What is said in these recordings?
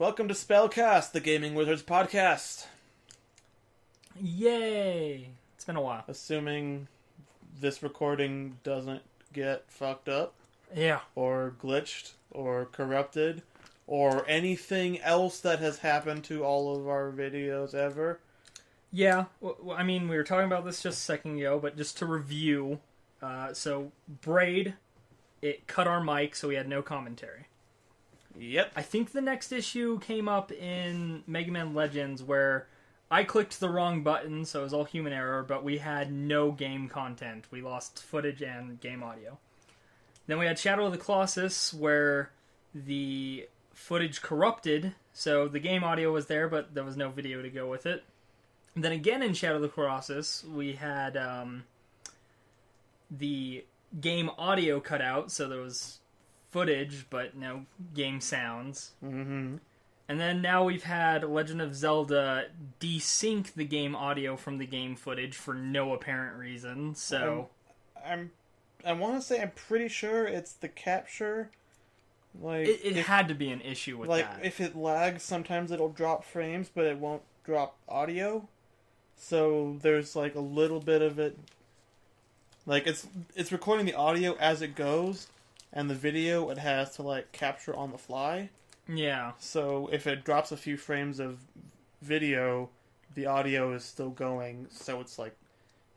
Welcome to SpellCast, the Gaming Wizards podcast. Yay! It's been a while. Assuming this recording doesn't get fucked up. Yeah. Or glitched, or corrupted, or anything else that has happened to all of our videos ever. Yeah, well, I mean, we were talking about this just a second ago, but just to review, so Braid, it cut our mic, so we had no commentary. Yep. I think the next issue came up in Mega Man Legends, where I clicked the wrong button, so it was all human error, but we had no game content. We lost footage and game audio. Then we had Shadow of the Colossus, where the footage corrupted, so the game audio was there, but there was no video to go with it. And then again in Shadow of the Colossus, we had the game audio cut out, so there was footage, but no game sounds. Mm-hmm. And then now we've had Legend of Zelda desync the game audio from the game footage for no apparent reason, so... I want to say I'm pretty sure it's the capture. Like It had to be an issue with that. Like, if it lags, sometimes it'll drop frames, but it won't drop audio. So there's, like, a little bit of it... Like, it's recording the audio as it goes, and the video it has to, like, capture on the fly. Yeah. So if it drops a few frames of video, the audio is still going, so it's like,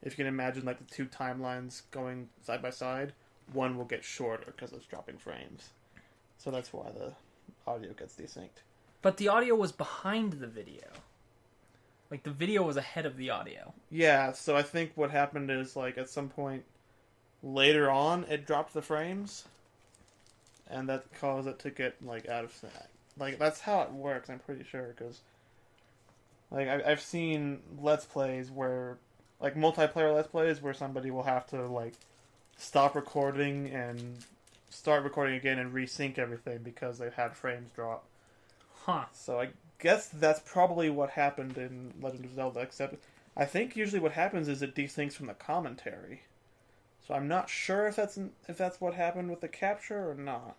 if you can imagine, like, the two timelines going side by side, one will get shorter because it's dropping frames. So that's why the audio gets desynced. But the audio was behind the video. Like, the video was ahead of the audio. Yeah, so I think what happened is, like, at some point later on, it dropped the frames, and that caused it to get, like, out of sync. Like, that's how it works, I'm pretty sure, because, like, I've seen Let's Plays where, like, multiplayer Let's Plays where somebody will have to, like, stop recording and start recording again and resync everything because they've had frames drop. Huh. So I guess that's probably what happened in Legend of Zelda, except I think usually what happens is it desyncs from the commentary. So I'm not sure if that's what happened with the capture or not.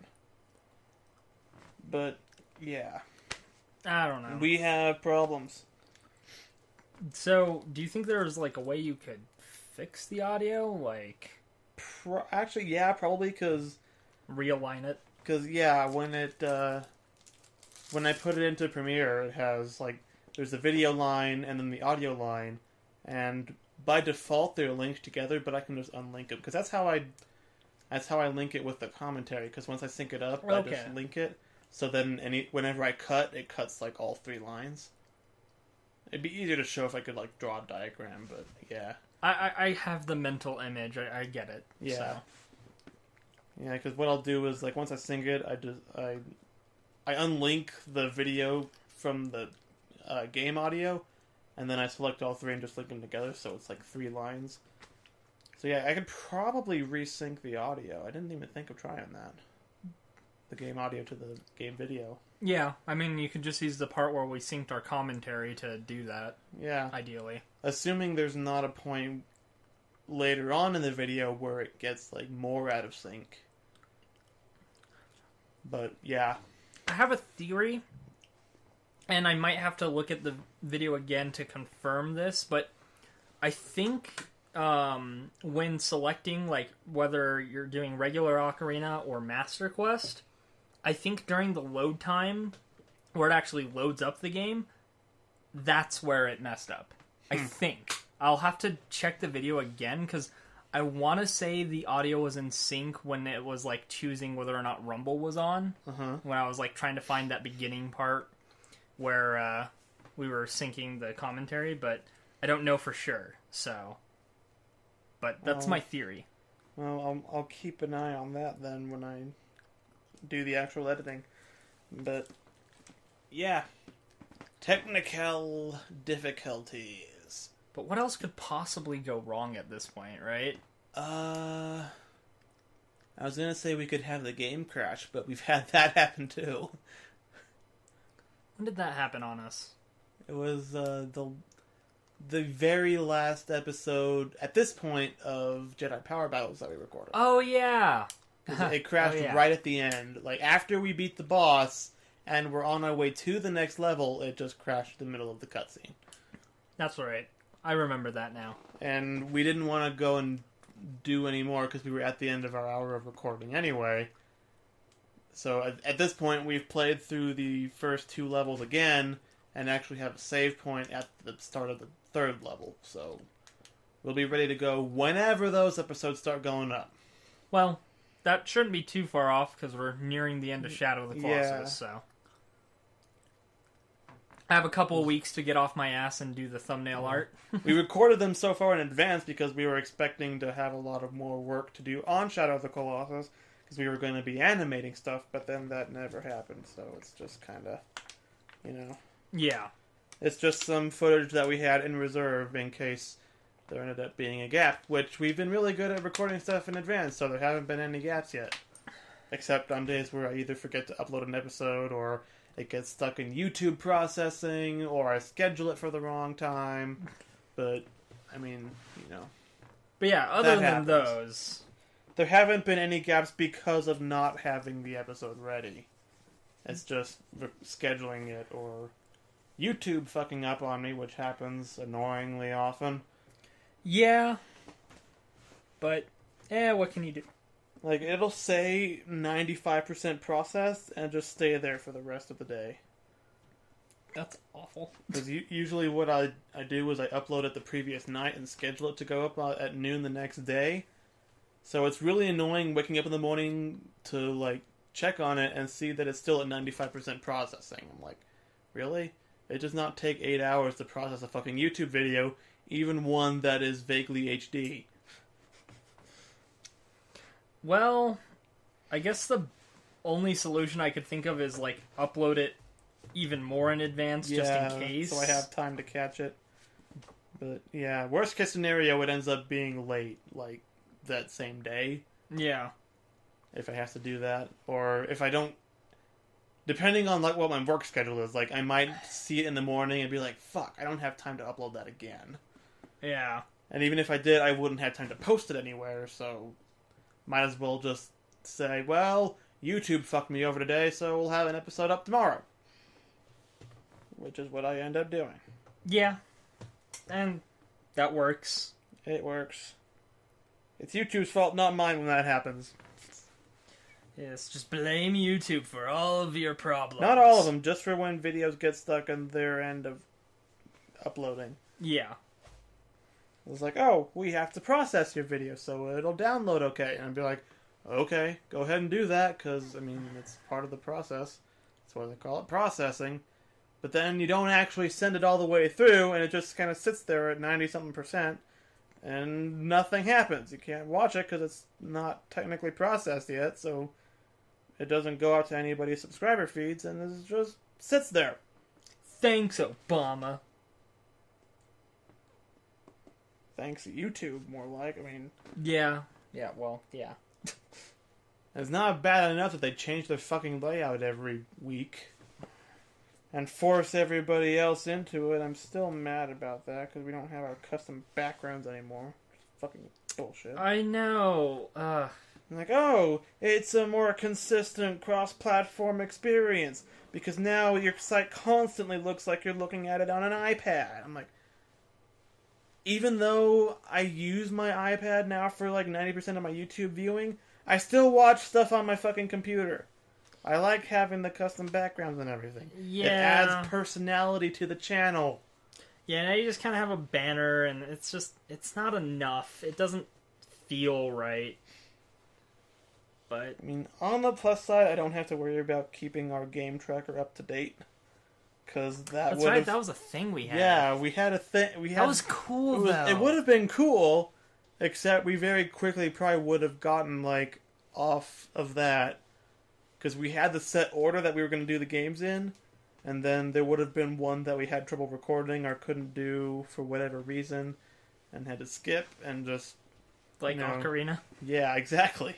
But, yeah. I don't know. We have problems. So, do you think there's, like, a way you could fix the audio? Like... Actually, yeah, probably, because... Realign it? Because, yeah, when I put it into Premiere, it has, like, there's the video line and then the audio line, and by default they're linked together, but I can just unlink them, because that's how I link it with the commentary, because once I sync it up, I just link it, so then whenever I cut, it cuts, like, all three lines. It'd be easier to show if I could, like, draw a diagram, but, yeah. I have the mental image, I get it. Yeah. So. Yeah, because what I'll do is, like, once I sync it, I unlink the video from the game audio, and then I select all three and just link them together, so it's like three lines. So yeah, I could probably resync the audio. I didn't even think of trying that. The game audio to the game video. Yeah, I mean, you could just use the part where we synced our commentary to do that. Yeah. Ideally. Assuming there's not a point later on in the video where it gets, like, more out of sync. But, yeah. I have a theory, and I might have to look at the video again to confirm this, but I think when selecting, like, whether you're doing regular Ocarina or Master Quest, I think during the load time, where it actually loads up the game, that's where it messed up. I think. I'll have to check the video again, because I want to say the audio was in sync when it was, like, choosing whether or not Rumble was on. When I was, like, trying to find that beginning part where we were syncing the commentary, but I don't know for sure, so... But that's my theory. Well, I'll keep an eye on that then when I do the actual editing. But, yeah. Technical difficulties. But what else could possibly go wrong at this point, right? I was gonna say we could have the game crash, but we've had that happen too. When did that happen on us? It was the very last episode, at this point, of Jedi Power Battles that we recorded. Oh, yeah! It crashed right at the end. Like, after we beat the boss, and we're on our way to the next level, it just crashed in the middle of the cutscene. That's right. I remember that now. And we didn't want to go and do any more because we were at the end of our hour of recording anyway. So at this point, we've played through the first 2 levels again and actually have a save point at the start of the 3rd level. So we'll be ready to go whenever those episodes start going up. Well, that shouldn't be too far off because we're nearing the end of Shadow of the Colossus, so... I have a couple of weeks to get off my ass and do the thumbnail art. We recorded them so far in advance because we were expecting to have a lot of more work to do on Shadow of the Colossus because we were going to be animating stuff, but then that never happened, so it's just kind of, Yeah. It's just some footage that we had in reserve in case there ended up being a gap, which we've been really good at recording stuff in advance, so there haven't been any gaps yet. Except on days where I either forget to upload an episode, or it gets stuck in YouTube processing, or I schedule it for the wrong time. But, I mean, But yeah, other than happens. those... There haven't been any gaps because of not having the episode ready. It's just scheduling it, or YouTube fucking up on me, which happens annoyingly often. Yeah. But, what can you do? Like, it'll say 95% processed, and just stay there for the rest of the day. That's awful. Because usually what I do is I upload it the previous night and schedule it to go up at noon the next day. So it's really annoying waking up in the morning to, check on it and see that it's still at 95% processing. I'm like, really? It does not take 8 hours to process a fucking YouTube video, even one that is vaguely HD. Well, I guess the only solution I could think of is, upload it even more in advance, just in case. So I have time to catch it. But, yeah, worst case scenario, it ends up being late, that same day. Yeah. If I have to do that. Or if I don't... Depending on, what my work schedule is, I might see it in the morning and be like, fuck, I don't have time to upload that again. Yeah. And even if I did, I wouldn't have time to post it anywhere, so... Might as well just say, well, YouTube fucked me over today, so we'll have an episode up tomorrow. Which is what I end up doing. Yeah. And that works. It works. It's YouTube's fault, not mine, when that happens. Yes, just blame YouTube for all of your problems. Not all of them, just for when videos get stuck on their end of uploading. Yeah. It's like, oh, we have to process your video, so it'll download okay. And I'd be like, okay, go ahead and do that, because, it's part of the process. That's why they call it processing. But then you don't actually send it all the way through, and it just kind of sits there at 90-something%, and nothing happens. You can't watch it, because it's not technically processed yet, so it doesn't go out to anybody's subscriber feeds, and it just sits there. Thanks, Obama. Thanks YouTube, more like. Yeah. Yeah, well, yeah. It's not bad enough that they change their fucking layout every week and force everybody else into it. I'm still mad about that because we don't have our custom backgrounds anymore. It's fucking bullshit. I know. I'm like, oh, it's a more consistent cross-platform experience because now your site constantly looks like you're looking at it on an iPad. I'm like, even though I use my iPad now for 90% of my YouTube viewing, I still watch stuff on my fucking computer. I like having the custom backgrounds and everything. Yeah. It adds personality to the channel. Yeah, now you just kind of have a banner, and it's not enough. It doesn't feel right. But on the plus side, I don't have to worry about keeping our game tracker up to date. Because that's right, that was a thing we had. Yeah, we had a thing. That was cool, though. It would have been cool, except we very quickly probably would have gotten, off of that. Because we had the set order that we were going to do the games in, and then there would have been one that we had trouble recording or couldn't do for whatever reason, and had to skip, and just... Ocarina? Yeah, exactly.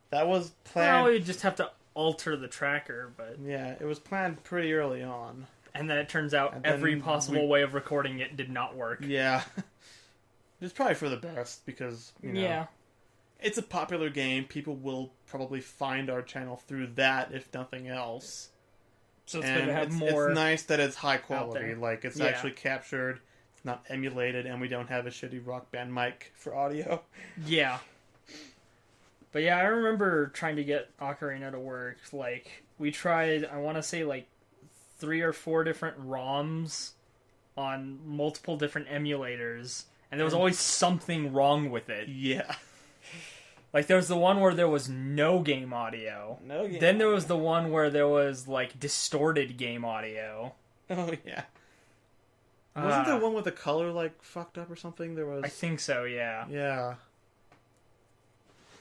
That was planned... Well, we just have to alter the tracker, but... Yeah, it was planned pretty early on. And then it turns out every possible way of recording it did not work. Yeah. It's probably for the best, because, Yeah. It's a popular game. People will probably find our channel through that, if nothing else. So it's and good to have more. it's nice that it's high quality. there. Like, it's Yeah. actually captured, it's not emulated, and we don't have a shitty Rock Band mic for audio. Yeah. But yeah, I remember trying to get Ocarina to work. Like, we tried, I want to say, like, 3 or 4 different ROMs on multiple different emulators, and there was always something wrong with it. Yeah. Like, there was the one where there was no game audio. No game Then there audio. was the one where there was, like, distorted game audio. Oh, yeah. Wasn't there one with the color, like, fucked up or something? There was... I think so, yeah. Yeah.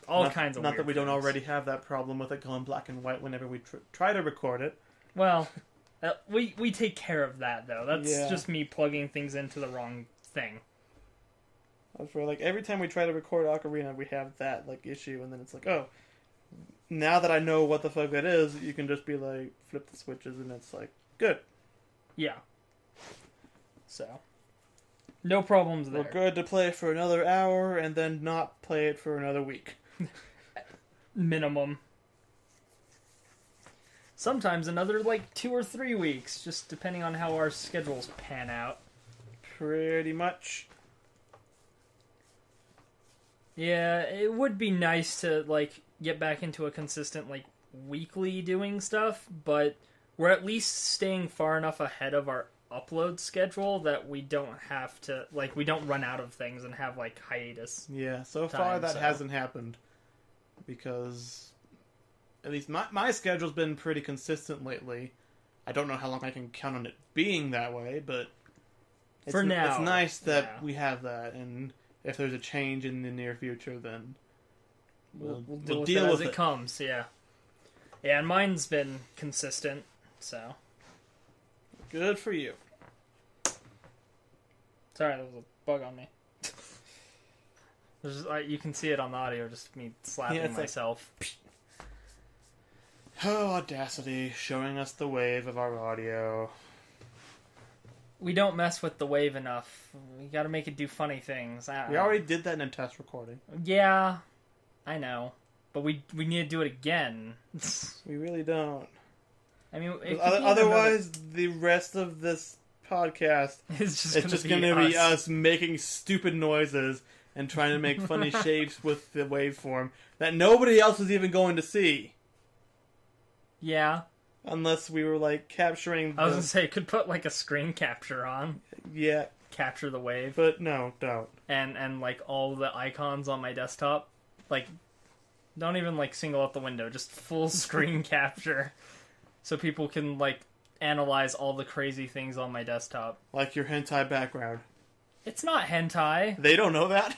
All kinds of Not weird that we don't things. already have that problem with it going black and white whenever we try to record it. Well, we take care of that, though. That's Yeah. just me plugging things into the wrong thing. That's where, like, every time we try to record Ocarina, we have that, like, issue, and then it's like, oh, now that I know what the fuck that is, you can just be like, flip the switches, and it's like, good. Yeah. So, no problems there. We're good to play for another hour, and then not play it for another week. Minimum. Sometimes another, like, 2 or 3 weeks, just depending on how our schedules pan out. Pretty much. Yeah, it would be nice to, like, get back into a consistent, like, weekly doing stuff, but we're at least staying far enough ahead of our upload schedule that we don't have to, like, we don't run out of things and have, like, hiatus. Yeah, so far that so. hasn't happened. Because, at least my schedule's been pretty consistent lately. I don't know how long I can count on it being that way, but... For now. It's nice that yeah. we have that, and if there's a change in the near future, then We'll we'll deal with with it as it comes, yeah. Yeah, and mine's been consistent, so... Good for you. Sorry, there was a bug on me. You can see it on the audio, just me slapping Yeah, it's myself. Oh, Audacity, showing us the wave of our audio. We don't mess with the wave enough. We gotta make it do funny things. We already did that in a test recording. Yeah, I know. But we need to do it again. We really don't. I mean, it could be Otherwise, the rest of this podcast, it's it's just going to be us making stupid noises and trying to make funny shapes with the waveform that nobody else is even going to see. Yeah. Unless we were, like, capturing I was gonna say, could put, like, a screen capture on. Yeah. Capture the wave. But no, don't. And like, all the icons on my desktop. Like, don't even, like, single out the window. Just full screen capture. So people can, like, analyze all the crazy things on my desktop. Like your hentai background. It's not hentai. They don't know that?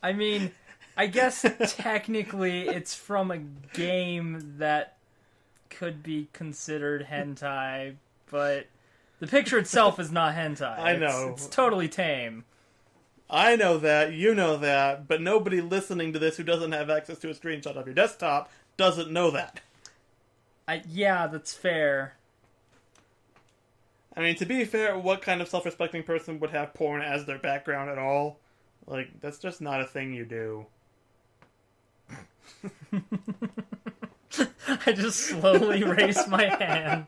I mean, I guess technically it's from a game that could be considered hentai, but the picture itself is not hentai. I know. It's totally tame. I know that, you know that, but nobody listening to this who doesn't have access to a screenshot of your desktop doesn't know that. Yeah, that's fair. I mean, to be fair, what kind of self-respecting person would have porn as their background at all? Like, that's just not a thing you do. I just slowly raise my hand.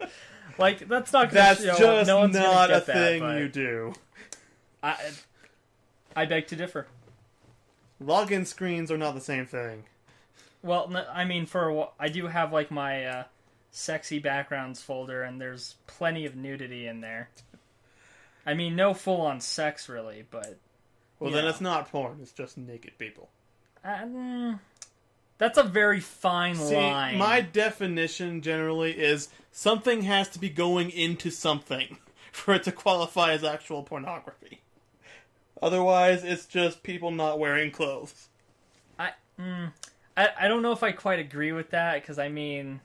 Like, that's not gonna That's show. just No one's not gonna a get that, thing but you do. I beg to differ. Login screens are not the same thing. Well, I mean, I do have, like, my sexy backgrounds folder, and there's plenty of nudity in there. I mean, no full-on sex, really, but... Well, then it's not porn, it's just naked people. That's a very fine See, line. my definition generally is something has to be going into something for it to qualify as actual pornography. Otherwise, it's just people not wearing clothes. I don't know if I quite agree with that, because, I mean...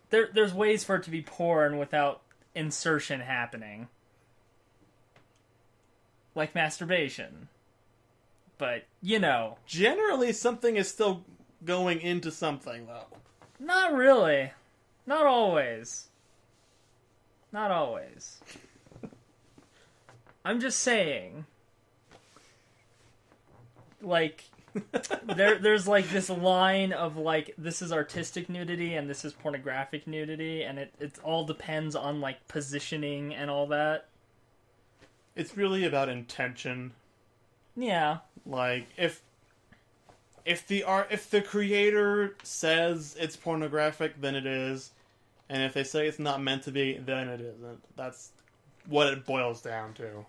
There's ways for it to be porn without insertion happening. Like masturbation. But, you know. Generally, something is still going into something, though. Not really. Not always. Not always. I'm just saying. Like, there's like this line of like this is artistic nudity and this is pornographic nudity, and it all depends on like positioning and all that. It's really about intention. Yeah. Like if the creator says it's pornographic, then it is, and if they say it's not meant to be, then it isn't. That's what it boils down to.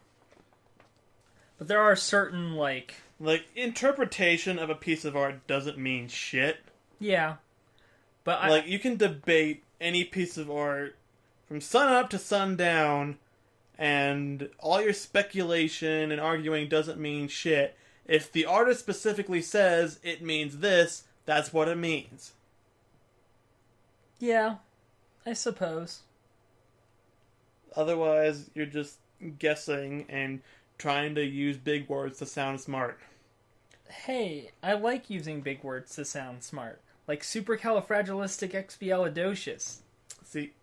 But there are certain like interpretation of a piece of art doesn't mean shit. Yeah. But like you can debate any piece of art from sun up to sundown, and all your speculation and arguing doesn't mean shit. If the artist specifically says it means this, that's what it means. Yeah, I suppose. Otherwise, you're just guessing and trying to use big words to sound smart. Hey, I like using big words to sound smart. Like supercalifragilisticexpialidocious. See,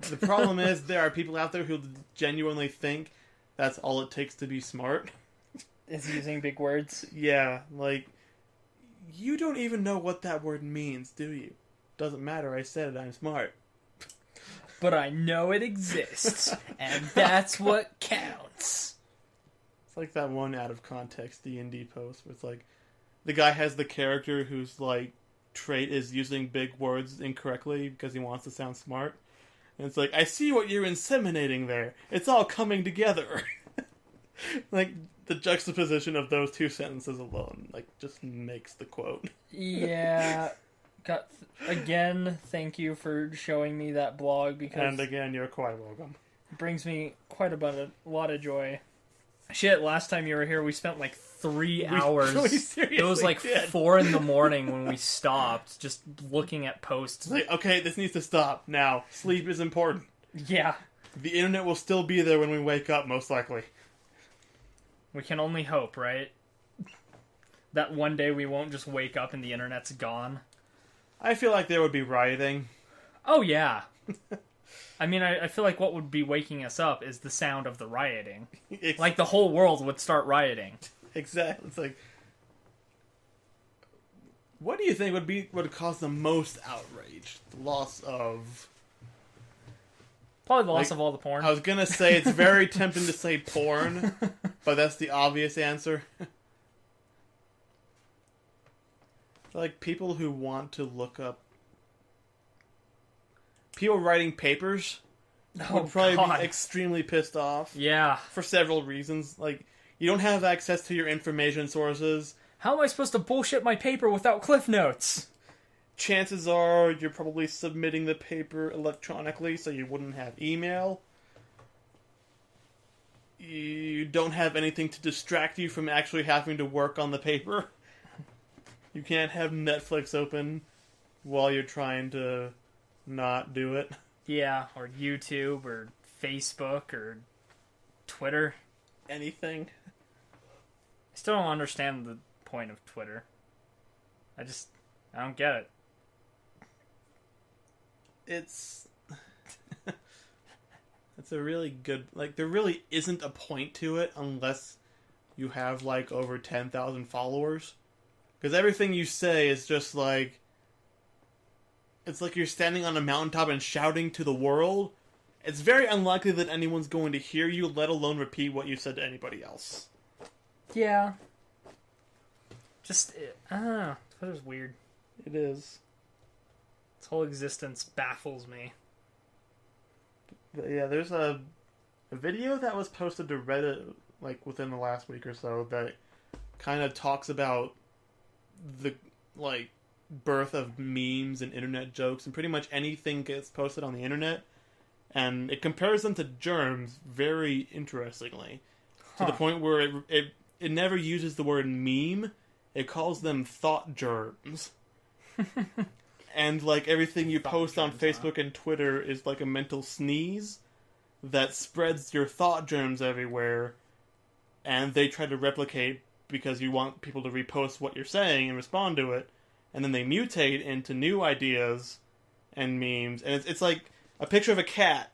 the problem is there are people out there who genuinely think that's all it takes to be smart. Is using big words. Yeah, like, you don't even know what that word means, do you? Doesn't matter, I said it, I'm smart. But I know it exists, and that's what counts. It's like that one out of context D&D post where it's like, the guy has the character whose, like, trait is using big words incorrectly because he wants to sound smart. And it's like, I see what you're inseminating there. It's all coming together. Like, the juxtaposition of those two sentences alone, like, just makes the quote. Yeah. Again, thank you for showing me that blog, because... And again, you're quite welcome. It brings me quite a lot of joy. Shit, last time you were here, we spent like 3 hours. It was like 4 in the morning when we stopped, just looking at posts. It's like, okay, this needs to stop now. Sleep is important. Yeah. The internet will still be there when we wake up, most likely. We can only hope, right? That one day we won't just wake up and the internet's gone. I feel like there would be rioting. Oh, yeah. I mean, I feel like what would be waking us up is the sound of the rioting. Like, the whole world would start rioting. Exactly. It's like, what do you think would cause the most outrage? The loss of... Probably the loss of all the porn. I was gonna say, it's very tempting to say porn, but that's the obvious answer. Like, people who want to look up... People writing papers would probably be extremely pissed off. Yeah. For several reasons. Like, you don't have access to your information sources. How am I supposed to bullshit my paper without Cliff Notes? Chances are you're probably submitting the paper electronically, so you wouldn't have email. You don't have anything to distract you from actually having to work on the paper. You can't have Netflix open while you're trying to not do it. Yeah, or YouTube, or Facebook, or Twitter. Anything. I still don't understand the point of Twitter. I don't get it. It's a really good... Like, there really isn't a point to it unless you have, like, over 10,000 followers. Because everything you say is just, like... It's like you're standing on a mountaintop and shouting to the world. It's very unlikely that anyone's going to hear you, let alone repeat what you said to anybody else. Yeah. Just, I don't know. Twitter's weird. It is. Its whole existence baffles me. But yeah, there's a video that was posted to Reddit, like, within the last week or so that kind of talks about the, like, birth of memes and internet jokes, and pretty much anything gets posted on the internet, and it compares them to germs very interestingly. To the point where it never uses the word meme, it calls them thought germs. And, like, everything you post on Facebook and Twitter is like a mental sneeze that spreads your thought germs everywhere, and they try to replicate because you want people to repost what you're saying and respond to it, and then they mutate into new ideas and memes, and it's like a picture of a cat,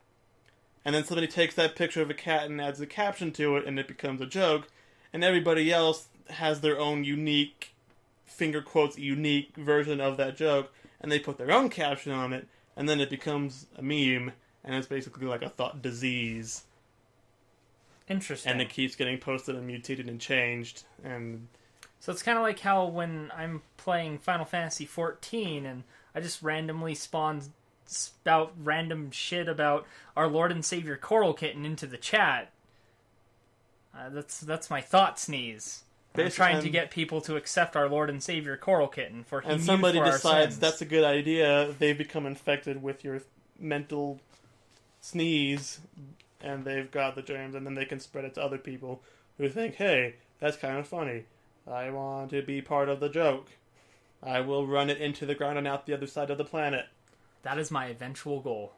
and then somebody takes that picture of a cat and adds a caption to it, and it becomes a joke, and everybody else has their own unique, finger quotes, unique version of that joke, and they put their own caption on it, and then it becomes a meme, and it's basically like a thought disease. Interesting. And it keeps getting posted and mutated and changed, and... So it's kind of like how when I'm playing Final Fantasy XIV, and I just randomly spout random shit about our Lord and Savior Coral Kitten into the chat. That's my thought sneeze. I'm trying to get people to accept our Lord and Savior Coral Kitten for he and mewed somebody for our decides sins. that's a good idea. They've become infected with your mental sneeze, and they've got the germs, and then they can spread it to other people who think, "Hey, that's kind of funny. I want to be part of the joke. I will run it into the ground and out the other side of the planet." That is my eventual goal.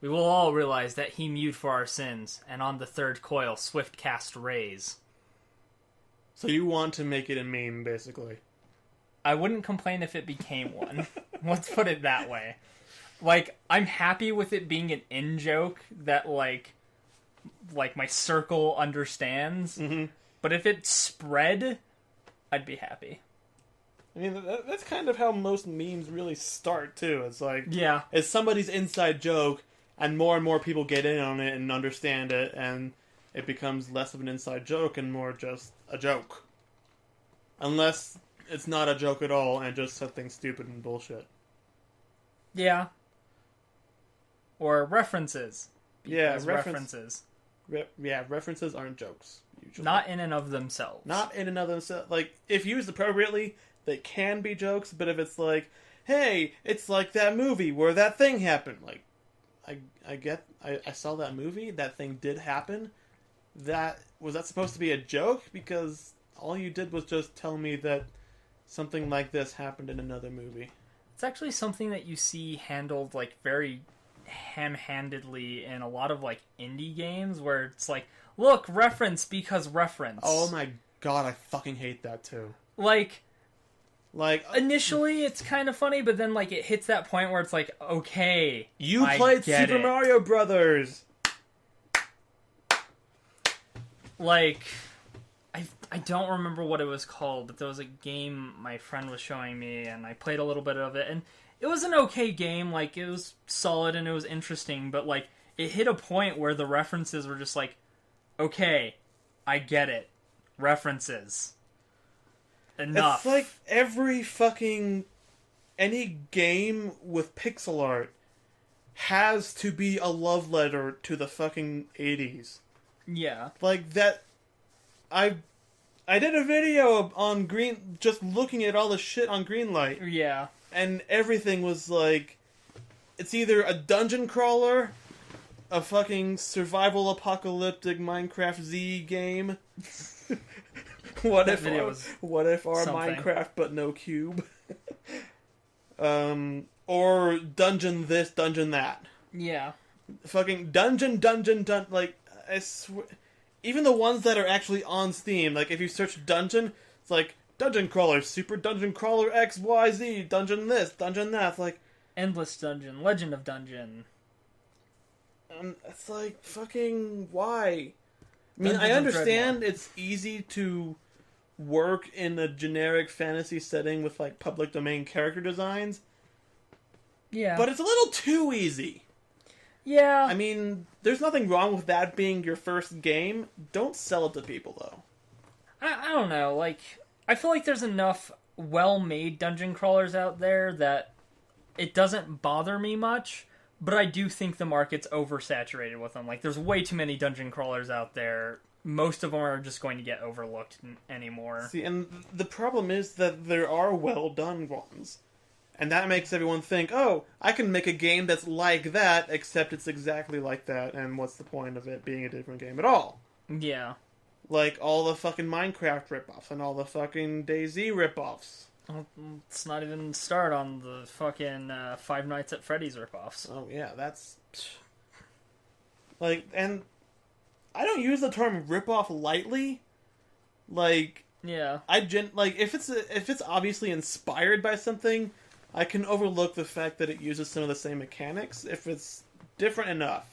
We will all realize that he mewed for our sins, and on the third coil, swift cast rays. So you want to make it a meme, basically. I wouldn't complain if it became one. Let's put it that way. Like, I'm happy with it being an in-joke that, like my circle understands. Mm-hmm. But if it spread, I'd be happy. I mean, that's kind of how most memes really start, too. It's like, Yeah. it's somebody's inside joke, and more people get in on it and understand it, and it becomes less of an inside joke and more just a joke. Unless it's not a joke at all and just something stupid and bullshit. Yeah. Or references. Yeah, Because references. References aren't jokes, usually. Not in and of themselves. Not in and of themselves. Like, if used appropriately, they can be jokes, but if it's like, hey, it's like that movie where that thing happened. Like, I saw that movie, that thing did happen. Was that supposed to be a joke? Because all you did was just tell me that something like this happened in another movie. It's actually something that you see handled, like, very ham-handedly in a lot of, like, indie games, where it's like, look, reference because reference. Oh my god, I fucking hate that too. Like, initially it's kind of funny, but then, like, it hits that point where it's like, okay, you I played get Super it. Mario Brothers! Like, I don't remember what it was called, but there was a game my friend was showing me, and I played a little bit of it, and it was an okay game. Like, it was solid and it was interesting, but, like, it hit a point where the references were just like, okay, I get it. References. Enough. It's like every fucking... any game with pixel art has to be a love letter to the fucking 80s. Yeah. Like, that... I did a video on Green... just looking at all the shit on Greenlight. Yeah. And everything was like... it's either a dungeon crawler, a fucking survival apocalyptic Minecraft Z game. What if our something. Minecraft but no cube? Or dungeon this, dungeon that. Yeah. Fucking dungeon, like, I swear, even the ones that are actually on Steam, like, if you search dungeon, it's like, dungeon crawler, super dungeon crawler XYZ, dungeon this, dungeon that, it's like... Endless Dungeon, Legend of Dungeon. It's like, fucking, why? I mean, Dungeons I and understand Dreadmore. it's easy to work in a generic fantasy setting with, like, public domain character designs, Yeah. but it's a little too easy. Yeah. I mean, there's nothing wrong with that being your first game. Don't sell it to people, though. I don't know, like, I feel like there's enough well-made dungeon crawlers out there that it doesn't bother me much, but I do think the market's oversaturated with them. Like, there's way too many dungeon crawlers out there. Most of them are just going to get overlooked anymore. See, and the problem is that there are well-done ones. And that makes everyone think, oh, I can make a game that's like that, except it's exactly like that, and what's the point of it being a different game at all? Yeah. Like, all the fucking Minecraft ripoffs, and all the fucking DayZ ripoffs. Let's not even start on the fucking Five Nights at Freddy's ripoffs. Oh, yeah, that's... like, and I don't use the term ripoff lightly. Like, Yeah. like, if it's obviously inspired by something, I can overlook the fact that it uses some of the same mechanics if it's different enough.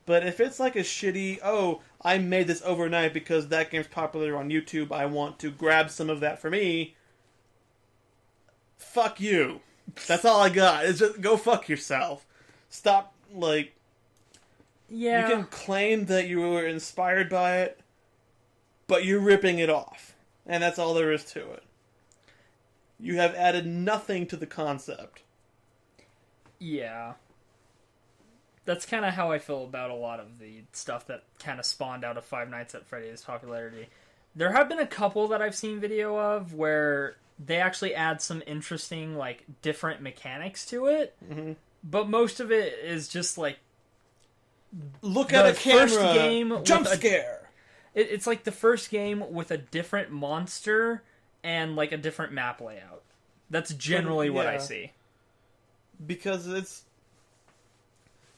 But if it's like a shitty, oh, I made this overnight because that game's popular on YouTube, I want to grab some of that for me, fuck you. That's all I got. It's just go fuck yourself. Stop, like... Yeah. You can claim that you were inspired by it, but you're ripping it off. And that's all there is to it. You have added nothing to the concept. Yeah. That's kind of how I feel about a lot of the stuff that kind of spawned out of Five Nights at Freddy's popularity. There have been a couple that I've seen video of where they actually add some interesting, like, different mechanics to it. Mm-hmm. But most of it is just, like... Look at a camera! First game jump scare! It's like the first game with a different monster and, like, a different map layout. That's generally what I see. Because it's...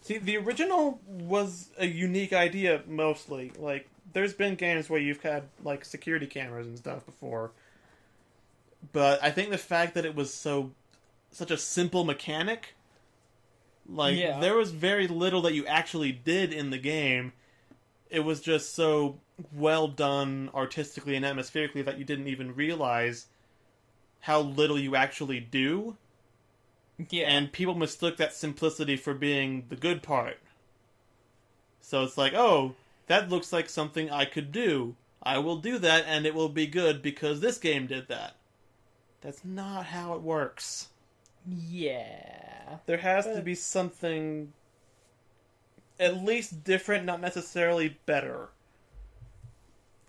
See, the original was a unique idea, mostly. Like, there's been games where you've had, like, security cameras and stuff before. But I think the fact that it was such a simple mechanic... Like, there was very little that you actually did in the game. It was just so well done artistically and atmospherically that you didn't even realize how little you actually do. Yeah. And people mistook that simplicity for being the good part. So it's like, oh, that looks like something I could do. I will do that and it will be good because this game did that. That's not how it works. Yeah. There has to be something at least different, not necessarily better.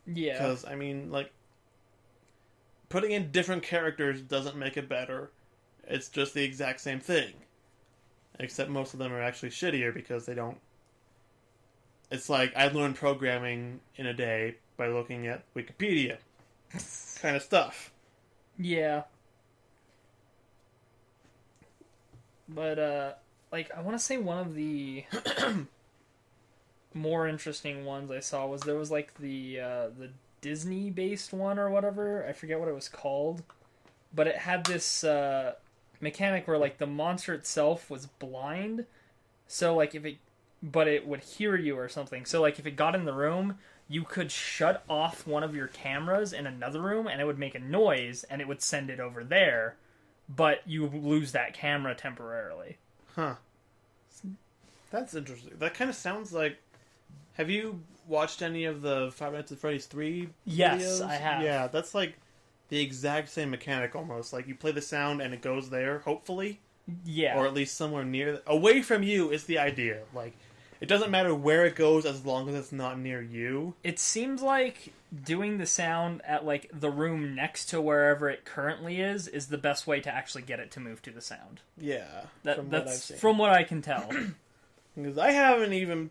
Yeah. Because, I mean, like, putting in different characters doesn't make it better. It's just the exact same thing. Except most of them are actually shittier because they don't... It's like, I learned programming in a day by looking at Wikipedia. Kind of stuff. Yeah. But, like, I want to say one of the more interesting ones I saw was there was, like, the Disney-based one or whatever. I forget what it was called. But it had this, mechanic where, like, the monster itself was blind. So, like, but it would hear you or something. So, like, if it got in the room, you could shut off one of your cameras in another room and it would make a noise and it would send it over there. But you lose that camera temporarily. Huh. That's interesting. That kind of sounds like... Have you watched any of the Five Nights at Freddy's 3 Yes, videos? I have. Yeah, that's like the exact same mechanic almost. Like, you play the sound and it goes there, hopefully. Yeah. Or at least somewhere near... Away from you is the idea. Like, it doesn't matter where it goes as long as it's not near you. It seems like doing the sound at, like, the room next to wherever it currently is the best way to actually get it to move to the sound. Yeah, that's from what I can tell. Because I haven't even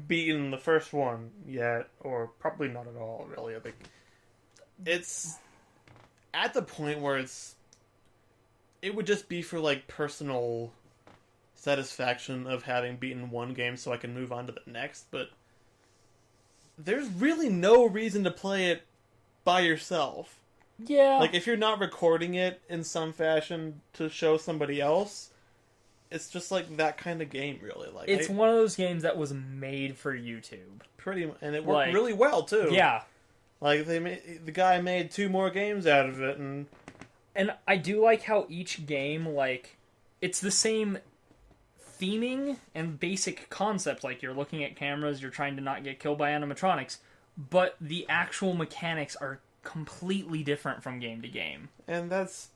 beaten the first one yet, or probably not at all, really. I think it's at the point where it would just be for, like, personal satisfaction of having beaten one game so I can move on to the next, but there's really no reason to play it by yourself. Yeah. Like, if you're not recording it in some fashion to show somebody else, it's just like that kind of game, really. Like, it's one of those games that was made for YouTube. And it worked really well, too. Yeah. Like, the guy made 2 more games out of it, and I do like how each game, like, it's the same theming and basic concept. Like, you're looking at cameras, you're trying to not get killed by animatronics, but the actual mechanics are completely different from game to game. And that's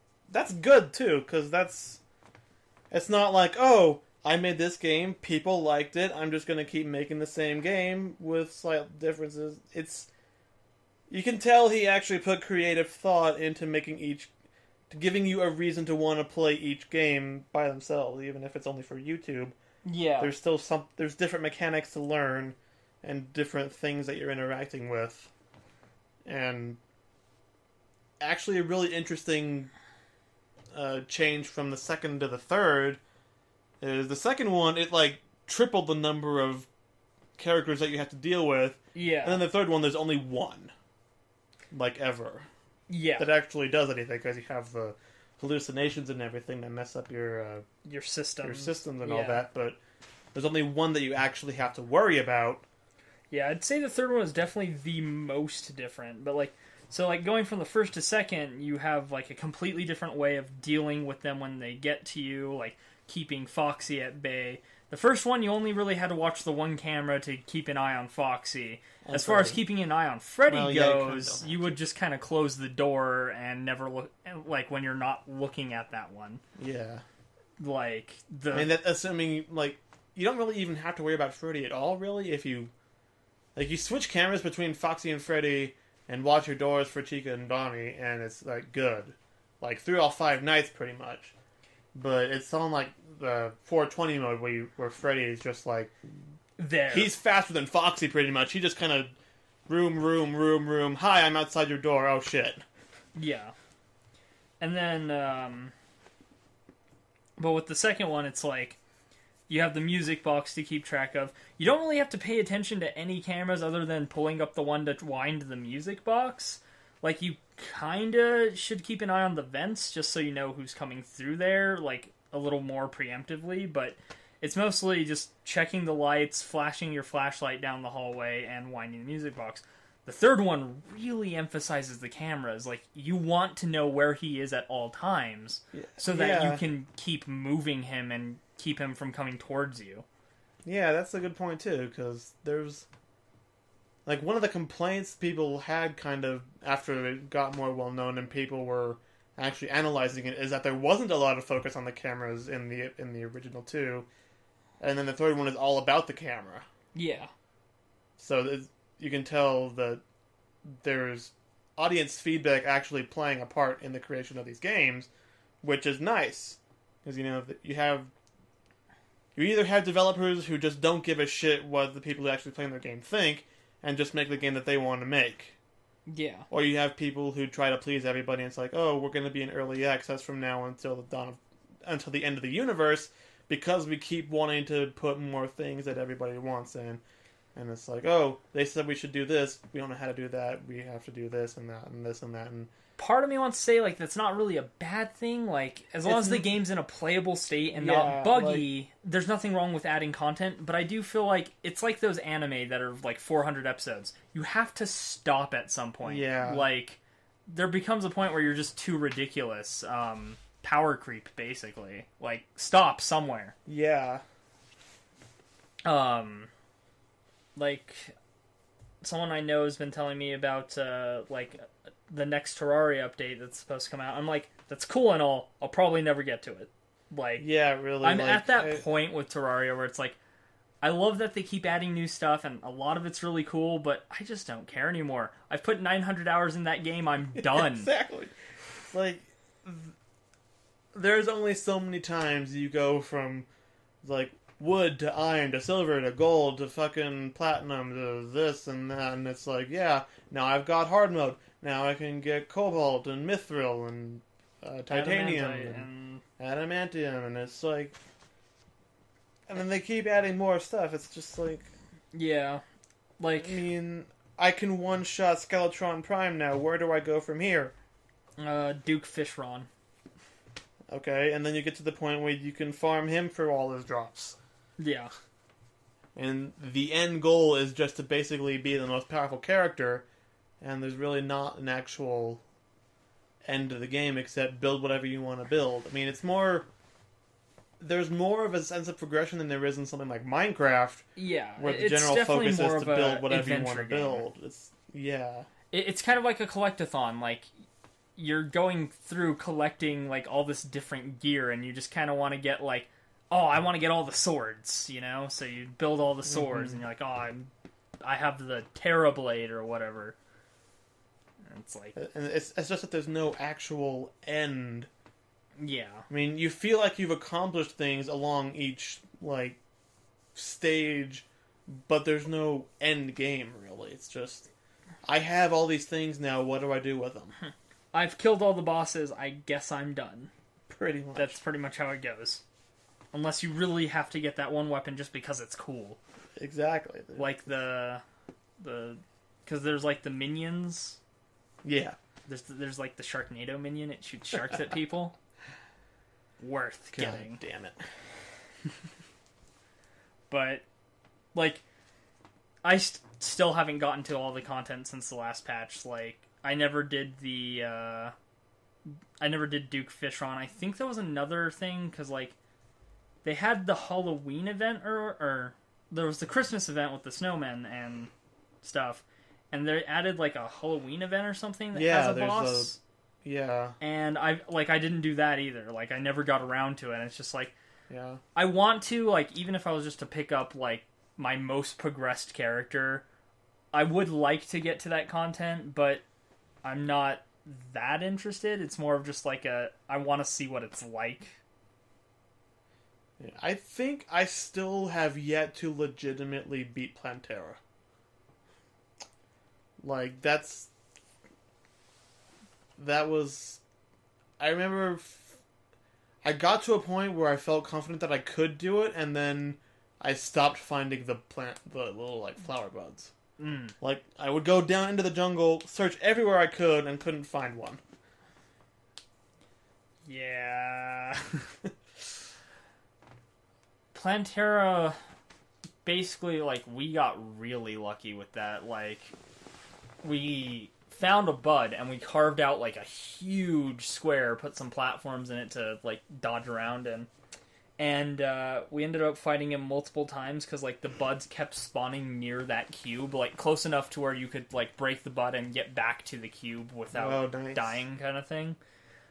good, too, because it's not like, oh, I made this game, people liked it, I'm just going to keep making the same game with slight differences. You can tell he actually put creative thought into giving you a reason to want to play each game by themselves, even if it's only for YouTube. Yeah. There's different mechanics to learn, and different things that you're interacting with. And actually a really interesting change from the second to the third is the second one, it, like, tripled the number of characters that you have to deal with. Yeah. And then the third one, there's only one. Like, ever. Yeah. That actually does anything, because you have the hallucinations and everything that mess up your systems. Your systems and all that, but there's only one that you actually have to worry about. Yeah, I'd say the third one is definitely the most different. But, like, so, like, going from the first to second, you have, like, a completely different way of dealing with them when they get to you, like, keeping Foxy at bay. The first one, you only really had to watch the one camera to keep an eye on Foxy. As far as keeping an eye on Freddy goes, you would just kind of close the door and never look, like, when you're not looking at that one. Yeah. Like, I mean, that, assuming, like, you don't really even have to worry about Freddy at all, really, if you... Like, you switch cameras between Foxy and Freddy and watch your doors for Chica and Bonnie, and it's, like, good. Like, through all 5 nights, pretty much. But it's on, like, the 420 mode where Freddy is just, like... There. He's faster than Foxy, pretty much. He just kind of... Room. Hi, I'm outside your door. Oh, shit. Yeah. And then, but with the second one, it's like... You have the music box to keep track of. You don't really have to pay attention to any cameras other than pulling up the one to wind the music box. Like, you kinda should keep an eye on the vents just so you know who's coming through there, like, a little more preemptively, but it's mostly just checking the lights, flashing your flashlight down the hallway, and winding the music box. The third one really emphasizes the cameras. Like, you want to know where he is at all times so that you can keep moving him and keep him from coming towards you. Yeah, that's a good point, too, because there's... Like, one of the complaints people had kind of after it got more well-known and people were actually analyzing it is that there wasn't a lot of focus on the cameras in the original 2, and then the third one is all about the camera. Yeah. So you can tell that there's audience feedback actually playing a part in the creation of these games, which is nice. Because, you know, you either have developers who just don't give a shit what the people who actually playing their game think, and just make the game that they want to make. Yeah. Or you have people who try to please everybody, and it's like, oh, we're going to be in early access from now until the end of the universe, because we keep wanting to put more things that everybody wants in. And it's like, oh, they said we should do this. We don't know how to do that. We have to do this and that and this and that. And part of me wants to say, like, that's not really a bad thing. Like, as long as the game's in a playable state and not buggy, there's nothing wrong with adding content. But I do feel like it's like those anime that are, like, 400 episodes. You have to stop at some point. Yeah. Like, there becomes a point where you're just too ridiculous. Power creep, basically. Like, stop somewhere. Yeah. Like, someone I know has been telling me about, like, the next Terraria update that's supposed to come out. I'm like, that's cool and all. I'll probably never get to it. Like, yeah, really. I'm at that point with Terraria where it's like, I love that they keep adding new stuff, and a lot of it's really cool, but I just don't care anymore. I've put 900 hours in that game. I'm done. Exactly. Like, there's only so many times you go from, like, wood to iron to silver to gold to fucking platinum to this and that, and it's like, yeah, now I've got hard mode. Now I can get cobalt and mithril and titanium and adamantium, and it's like, and then they keep adding more stuff. It's just like, yeah, like, I mean, I can one-shot Skeletron Prime now. Where do I go from here? Duke Fishron. Okay, and then you get to the point where you can farm him for all his drops. Yeah. And the end goal is just to basically be the most powerful character, and there's really not an actual end to the game except build whatever you want to build. I mean, it's more... There's more of a sense of progression than there is in something like Minecraft. Yeah. Where the general focus is to build whatever you want to build. It's kind of like a collectathon. Like, you're going through collecting, like, all this different gear, and you just kind of want to get, like, oh, I want to get all the swords, you know? So you build all the swords, and you're like, oh, I have the Terra Blade or whatever. And it's like... And it's just that there's no actual end. Yeah. I mean, you feel like you've accomplished things along each, like, stage, but there's no end game, really. It's just, I have all these things now, what do I do with them? I've killed all the bosses, I guess I'm done. Pretty much. That's pretty much how it goes. Unless you really have to get that one weapon just because it's cool. Exactly. Like because there's, like, the minions. Yeah. There's like, the Sharknado minion. It shoots sharks at people. Worth God getting. Damn it. But, like, I still haven't gotten to all the content since the last patch. Like, I never did Duke Fishron. I think there was another thing, because, like, they had the Halloween event, or there was the Christmas event with the snowmen and stuff, and they added, like, a Halloween event or something that has a boss. Yeah. And I didn't do that either. Like, I never got around to it, and it's just, like, yeah. I want to, like, even if I was just to pick up, like, my most progressed character, I would like to get to that content, but I'm not that interested. It's more of just, like, I want to see what it's like. I think I still have yet to legitimately beat Plantera. Like, that was... I remember I got to a point where I felt confident that I could do it, and then I stopped finding the little, like, flower buds. Like, I would go down into the jungle, search everywhere I could, and couldn't find one. Yeah... Plantera, basically, like, we got really lucky with that. Like, we found a bud, and we carved out, like, a huge square, put some platforms in it to, like, dodge around in. And we ended up fighting him multiple times, because, like, the buds kept spawning near that cube, like, close enough to where you could, like, break the bud and get back to the cube without dying, kind of thing.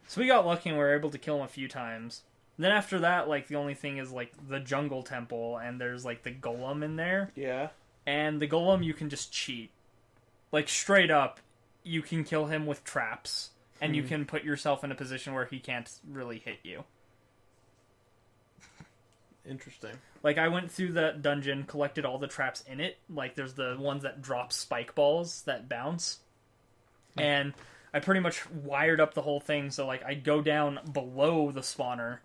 So we got lucky, and we were able to kill him a few times. Then after that, like, the only thing is, like, the jungle temple, and there's, like, the golem in there. Yeah. And the golem, you can just cheat. Like, straight up, you can kill him with traps, and you can put yourself in a position where he can't really hit you. Interesting. Like, I went through the dungeon, collected all the traps in it. Like, there's the ones that drop spike balls that bounce. And I pretty much wired up the whole thing, so, like, I'd go down below the spawner,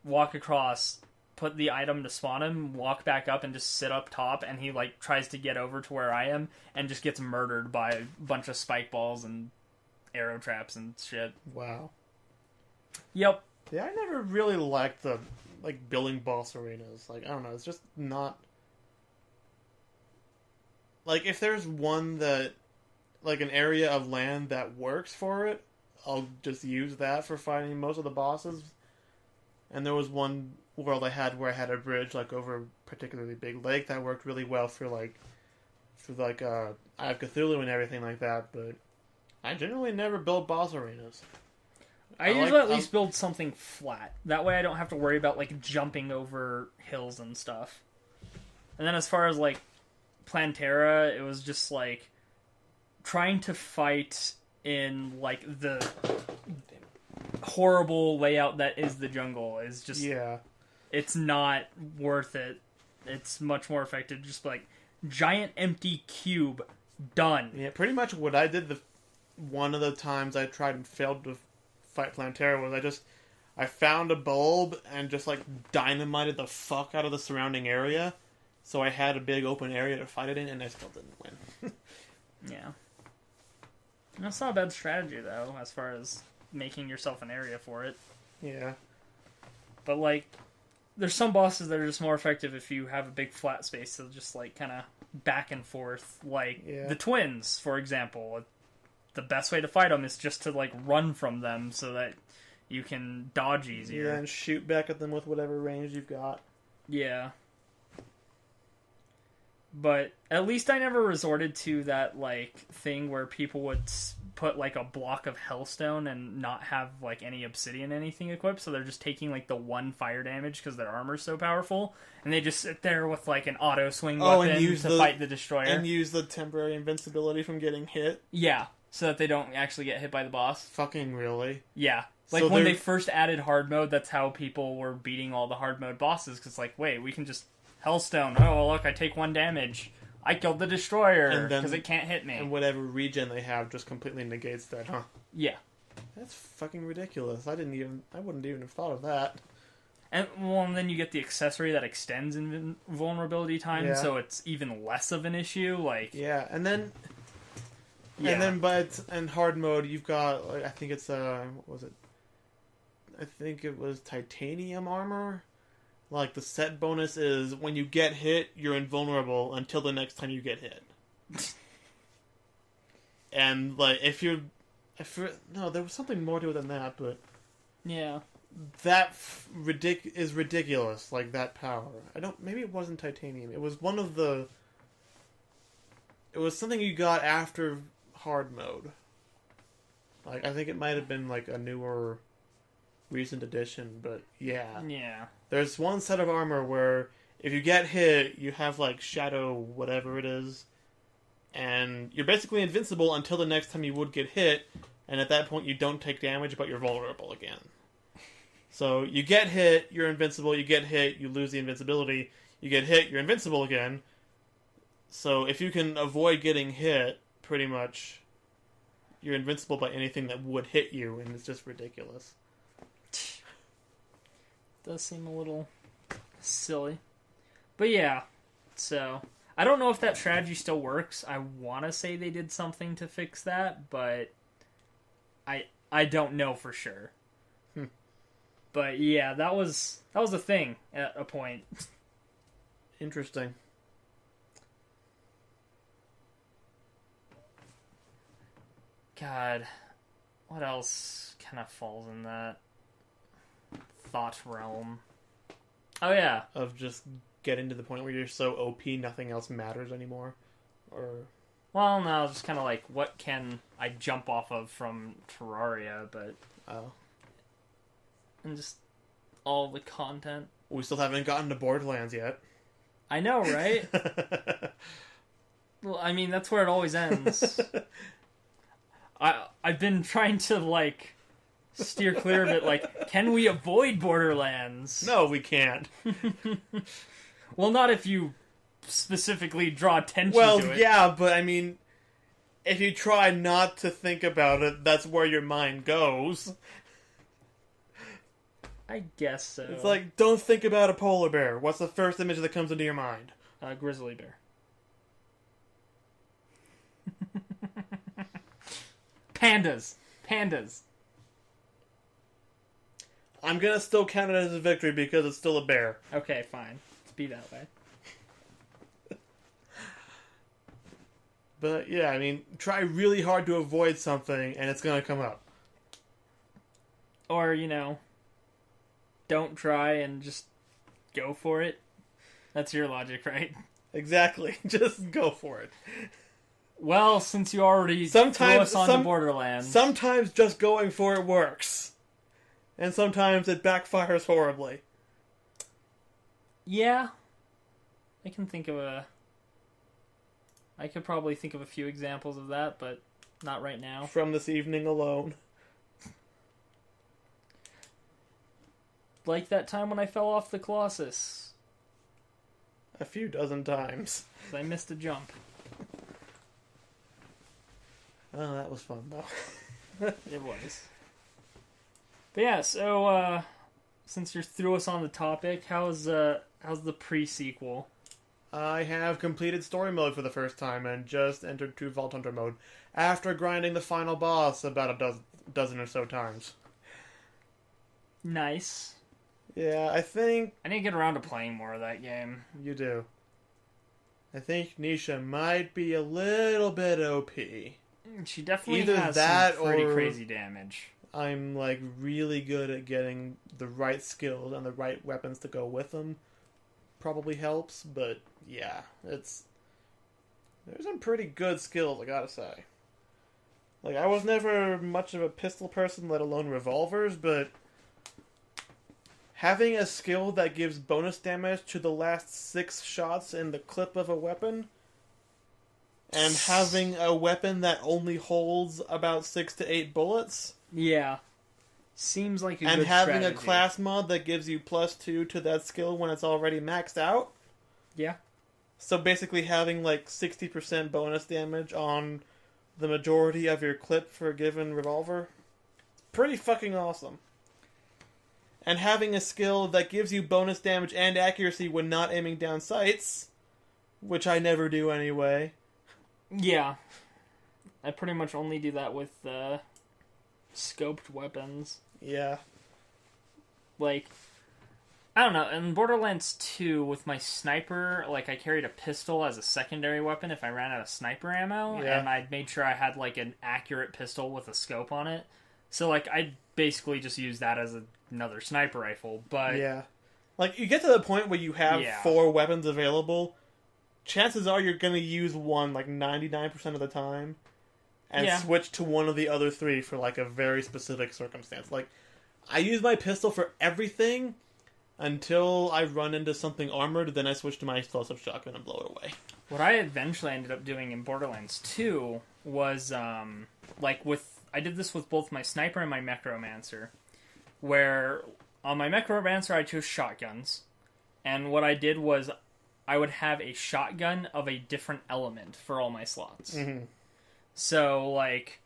walk across, put the item to spawn him, walk back up, and just sit up top, and he, like, tries to get over to where I am, and just gets murdered by a bunch of spike balls and arrow traps and shit. Wow. Yep. Yeah, I never really liked the, like, building boss arenas. Like, I don't know, it's just not... Like, if there's one that, like, an area of land that works for it, I'll just use that for fighting most of the bosses. And there was one world I had where I had a bridge, like, over a particularly big lake that worked really well for Eye of Cthulhu and everything like that, but I generally never build boss arenas. I usually at least build something flat. That way I don't have to worry about, like, jumping over hills and stuff. And then as far as, like, Plantera, it was just, like, trying to fight in, like, the horrible layout that is the jungle is just... Yeah. It's not worth it. It's much more effective. Just, like, giant empty cube, done. Yeah, pretty much what I did one of the times I tried and failed to fight Plantera was I found a bulb and just, like, dynamited the fuck out of the surrounding area. So I had a big open area to fight it in, and I still didn't win. Yeah. That's not a bad strategy, though, as far as making yourself an area for it. Yeah. But, like, there's some bosses that are just more effective if you have a big flat space to just, like, kind of back and forth. Like, the twins, for example. The best way to fight them is just to, like, run from them so that you can dodge easier. Yeah, and shoot back at them with whatever range you've got. Yeah. But at least I never resorted to that, like, thing where people would put, like, a block of hellstone and not have, like, any obsidian anything equipped, so they're just taking, like, the one fire damage because their armor's so powerful, and they just sit there with, like, an auto swing weapon to fight the destroyer. And use the temporary invincibility from getting hit? Yeah, so that they don't actually get hit by the boss. Fucking really? Yeah. Like, so when they first added hard mode, that's how people were beating all the hard mode bosses, because, like, wait, we can just... Hellstone. Oh, well, look, I take one damage. I killed the destroyer because it can't hit me. And whatever regen they have just completely negates that, huh? Yeah. That's fucking ridiculous. I wouldn't even have thought of that. And then you get the accessory that extends invulnerability time, so it's even less of an issue. Like, yeah, and then but in hard mode you've got, like, I think it's what was it? I think it was titanium armor Like, the set bonus is when you get hit, you're invulnerable until the next time you get hit. And, like, no, there was something more to it than that, but... Yeah. That is ridiculous, like, that power. Maybe it wasn't titanium. It was one of the... It was something you got after hard mode. Like, I think it might have been, like, a newer... recent edition, but yeah. Yeah. There's one set of armor where if you get hit, you have like shadow whatever it is, and you're basically invincible until the next time you would get hit, and at that point you don't take damage, but you're vulnerable again. So you get hit, you're invincible, you get hit, you lose the invincibility, you get hit, you're invincible again. So if you can avoid getting hit, pretty much, you're invincible by anything that would hit you, and it's just ridiculous. Does seem a little silly. But yeah, so I don't know if that strategy still works. I want to say they did something to fix that, but I don't know for sure. But yeah, that was a thing at a point. Interesting. God, what else kind of falls in that thought realm? Oh yeah, Of just getting to the point where you're so OP nothing else matters anymore? Or... well, no, just kind of like, what can I jump off of from Terraria, but... oh. and just all the content. We still haven't gotten to Borderlands yet. I know, right? Well, I mean, that's where it always ends. I've been trying to, like, steer clear of it, like, can we avoid Borderlands? No, we can't. Well, not if you specifically draw attention to Well, it. yeah, but I mean, if you try not to think about it, that's where your mind goes. I guess so. It's like, don't think about a polar bear. What's the first image that comes into your mind? Grizzly bear. Pandas. I'm gonna still count it as a victory because it's still a bear. Okay, fine. Let's be that way. But yeah, I mean, try really hard to avoid something and it's gonna come up. Or, you know, don't try and just go for it. That's your logic, right? Exactly. Just go for it. Well, since you already threw us onto Borderlands... Sometimes just going for it works. And sometimes it backfires horribly. Yeah. I could probably think of a few examples of that, but not right now. From this evening alone. Like that time when I fell off the Colossus. A few dozen times. 'Cause I missed a jump. Oh, that was fun, though. It was. But yeah, so, since you threw us on the topic, how's the pre-sequel? I have completed story mode for the first time and just entered to Vault Hunter mode after grinding the final boss about a dozen or so times. Nice. Yeah, I think... I need to get around to playing more of that game. You do. I think Nisha might be a little bit OP. She definitely Either has that some pretty or crazy damage. I'm, like, really good at getting the right skills and the right weapons to go with them. Probably helps, but yeah, there's some pretty good skills, I gotta say. Like, I was never much of a pistol person, let alone revolvers, but having a skill that gives bonus damage to the last 6 shots in the clip of a weapon, and having a weapon that only holds about 6 to 8 bullets, Yeah. Seems like a and good having strategy. a class mod that gives you +2 to that skill when it's already maxed out. Yeah. So basically having like 60% bonus damage on the majority of your clip for a given revolver. It's pretty fucking awesome. And having a skill that gives you bonus damage and accuracy when not aiming down sights, which I never do anyway. Yeah. I pretty much only do that with scoped weapons. Yeah. Like, I don't know. In Borderlands 2, with my sniper, like, I carried a pistol as a secondary weapon if I ran out of sniper ammo, Yeah. and I'd made sure I had, like, an accurate pistol with a scope on it. So, like, I'd basically just use that as another sniper rifle, but... Yeah. Like, you get to the point where you have Yeah. 4 weapons available, chances are you're going to use one, like, 99% of the time, and Yeah. switch to one of the other 3 for, like, a very specific circumstance. Like, I use my pistol for everything until I run into something armored, then I switch to my explosive shotgun and blow it away. What I eventually ended up doing in Borderlands 2 was, like, I did this with both my sniper and my necromancer, where on my necromancer I chose shotguns, and what I did was I would have a shotgun of a different element for all my slots. Mm-hmm. So, like,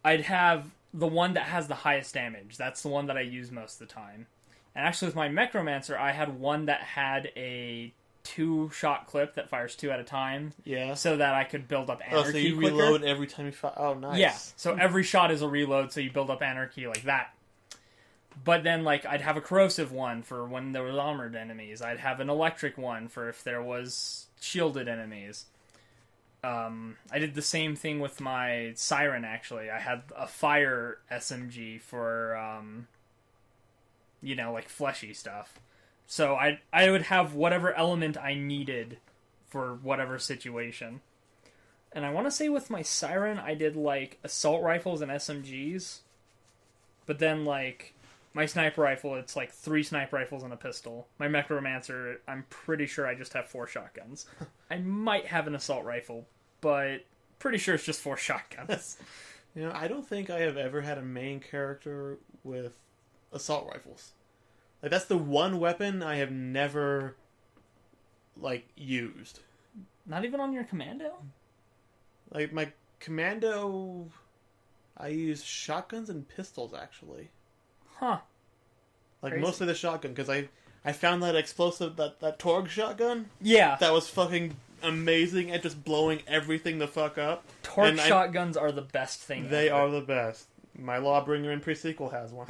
I'd have the one that has the highest damage. That's the one that I use most of the time. And actually, with my necromancer, I had one that had a 2-shot clip that fires 2 at a time. Yeah. So that I could build up anarchy Oh, so you quicker. reload every time you fire. Oh, nice. Yeah. So every shot is a reload, so you build up anarchy like that. But then, like, I'd have a corrosive one for when there was armored enemies. I'd have an electric one for if there was shielded enemies. I did the same thing with my siren, actually. I had a fire SMG for, like, fleshy stuff. So I would have whatever element I needed for whatever situation. And I want to say with my siren, I did, like, assault rifles and SMGs. But then, like, my sniper rifle, it's, like, 3 sniper rifles and a pistol. My necromancer, I'm pretty sure I just have 4 shotguns. I might have an assault rifle, but pretty sure it's just 4 shotguns. I don't think I have ever had a main character with assault rifles. Like, that's the one weapon I have never, like, used. Not even on your commando? Like, my commando, I use shotguns and pistols, actually. Huh. Like, Crazy. mostly the shotgun, because I found that explosive, that Torg shotgun. Yeah. That was fucking amazing at just blowing everything the fuck up. Torch shotguns are the best thing They ever. are the best. My Lawbringer in pre-sequel has one.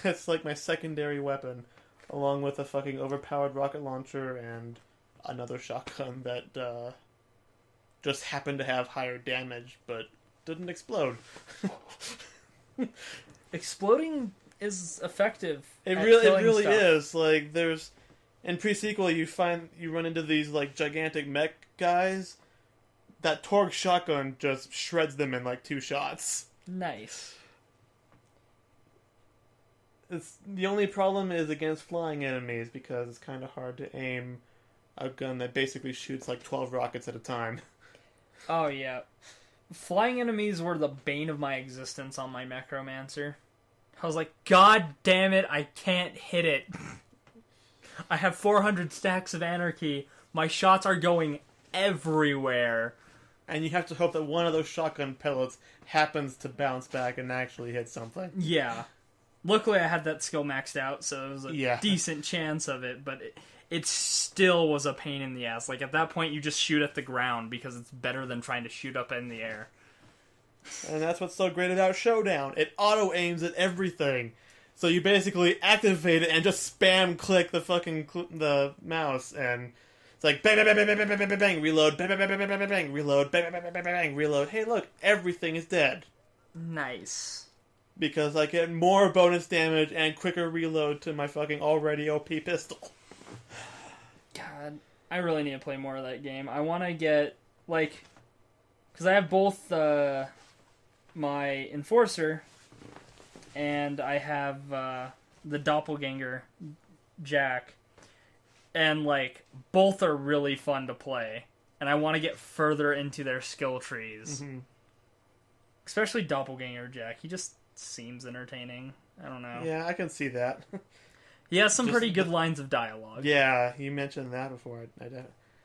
It's like my secondary weapon, along with a fucking overpowered rocket launcher and another shotgun that just happened to have higher damage, but didn't explode. Exploding is effective. It at really killing stuff. is. Like, there's in pre-sequel you run into these like gigantic mech guys. That Torg shotgun just shreds them in like 2 shots. Nice. The only problem is against flying enemies because it's kind of hard to aim a gun that basically shoots like 12 rockets at a time. Oh, yeah. Flying enemies were the bane of my existence on my necromancer. I was like, God damn it, I can't hit it. I have 400 stacks of anarchy. My shots are going everywhere. And you have to hope that one of those shotgun pellets happens to bounce back and actually hit something. Yeah. Luckily, I had that skill maxed out, so it was a Yeah. decent chance of it, but it still was a pain in the ass. Like, at that point, you just shoot at the ground because it's better than trying to shoot up in the air. And that's what's so great about Showdown. It auto-aims at everything. So you basically activate it and just spam click the fucking the mouse, and it's like bang, bang, bang, bang, bang, bang, bang, bang, bang, reload, bang, bang, bang, bang, bang, bang, bang, reload, bang, bang, bang, bang, bang, bang, reload. Hey, look, everything is dead. Nice. Because I get more bonus damage and quicker reload to my fucking already OP pistol. God, I really need to play more of that game. I want to get, like, because I have both my Enforcer and I have the Doppelganger Jack, and, like, both are really fun to play, and I want to get further into their skill trees. Mm-hmm. Especially Doppelganger Jack. He just seems entertaining. I don't know. Yeah, I can see that. He has some Just pretty good lines of dialogue. Yeah, you mentioned that before. I did.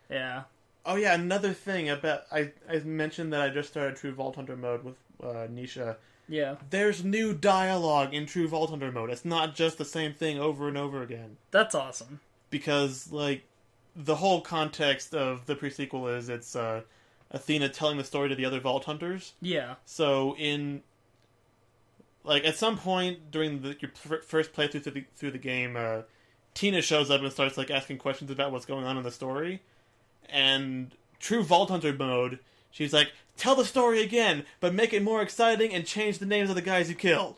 Yeah. Oh yeah, another thing. I mentioned that I just started True Vault Hunter mode with Nisha. Yeah. There's new dialogue in True Vault Hunter mode. It's not just the same thing over and over again. That's awesome. Because, like, the whole context of the pre-sequel is it's Athena telling the story to the other Vault Hunters. Yeah. So like, at some point during your first playthrough through the game, Tina shows up and starts like asking questions about what's going on in the story. And true Vault Hunter mode, she's like, tell the story again, but make it more exciting and change the names of the guys you killed.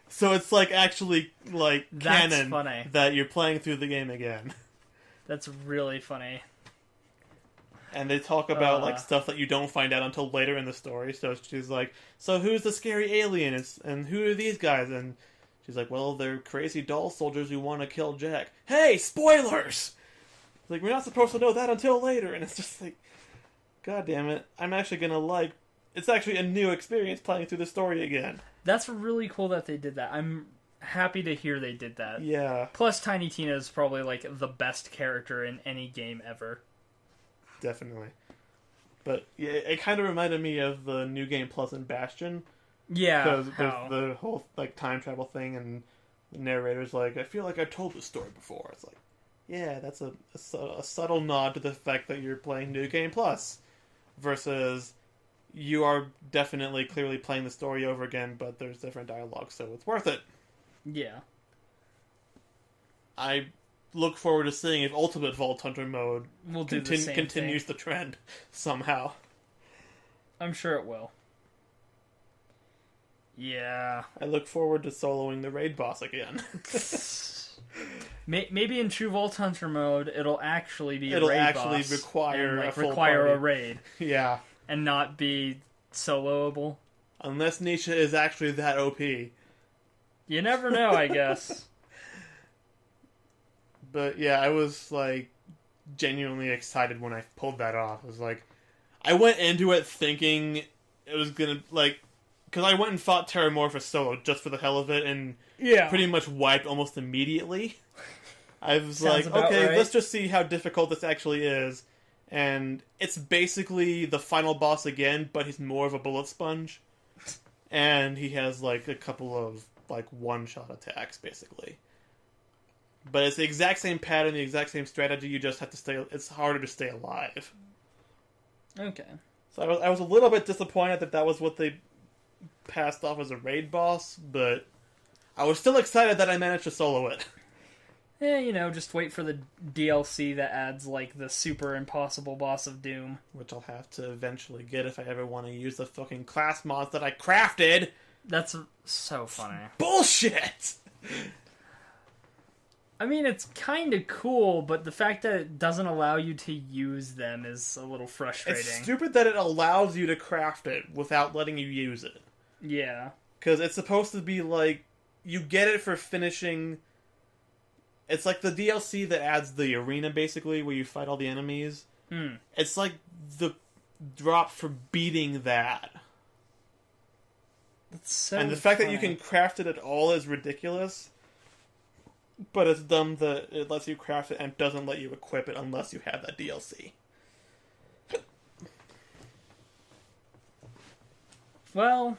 So it's like actually like That's canon funny. that you're playing through the game again. That's really funny. And they talk about like stuff that you don't find out until later in the story. So she's like, so who's the scary alien? And who are these guys? And she's like, well, they're crazy doll soldiers who want to kill Jack. Hey, spoilers! Like, we're not supposed to know that until later. And it's just like, god damn it. I'm actually gonna like... It's actually a new experience playing through the story again. That's really cool that they did that. I'm happy to hear they did that. Yeah. Plus, Tiny Tina is probably like the best character in any game ever. Definitely. But yeah, it kind of reminded me of the New Game Plus in Bastion. Yeah. Because the whole like time travel thing, and the narrator's like, I feel like I've told this story before. It's like, yeah, that's a subtle nod to the fact that you're playing New Game Plus. Versus, you are definitely clearly playing the story over again, but there's different dialogue, so it's worth it. Yeah. I look forward to seeing if Ultimate Vault Hunter mode continues thing. the trend somehow. I'm sure it will. Yeah. I look forward to soloing the raid boss again. Maybe in True Vault Hunter mode, it'll actually be It'll a raid actually boss require and, a full require party. a raid, Yeah. and not be soloable. Unless Nisha is actually that OP. You never know, I guess. But yeah, I was like genuinely excited when I pulled that off. I was like, I went into it thinking it was gonna like, because I went and fought Terramorphous solo just for the hell of it, and pretty much wiped almost immediately. I was Sounds like, about okay, right. let's just see how difficult this actually is. And it's basically the final boss again, but he's more of a bullet sponge. And he has like a couple of like one-shot attacks, basically. But it's the exact same pattern, the exact same strategy, you just have to stay... It's harder to stay alive. Okay. So I was a little bit disappointed that was what they passed off as a raid boss, but I was still excited that I managed to solo it. Yeah, just wait for the DLC that adds, like, the super impossible boss of Doom. Which I'll have to eventually get if I ever want to use the fucking class mods that I crafted. That's so funny. Bullshit! I mean, it's kind of cool, but the fact that it doesn't allow you to use them is a little frustrating. It's stupid that it allows you to craft it without letting you use it. Yeah. Because it's supposed to be like, you get it for finishing... It's like the DLC that adds the arena, basically, where you fight all the enemies. It's like the drop for beating that. That's so And the fact that funny. you can craft it at all is ridiculous. But it's dumb that it lets you craft it and doesn't let you equip it unless you have that DLC. Well,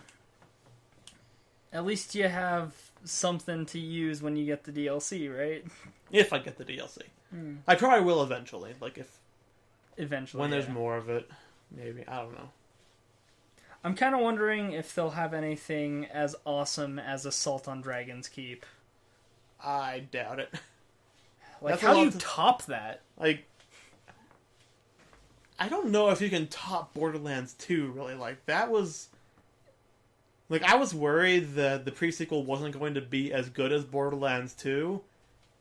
at least you have something to use when you get the DLC, right? If I get the DLC. I probably will eventually. Like, if... Eventually, When there's more of it. Maybe. I don't know. I'm kind of wondering if they'll have anything as awesome as Assault on Dragon's Keep. I doubt it. Like, That's how a do lot you to- top that? Like... I don't know if you can top Borderlands 2, really. Like, that was... Like, I was worried that the pre-sequel wasn't going to be as good as Borderlands 2.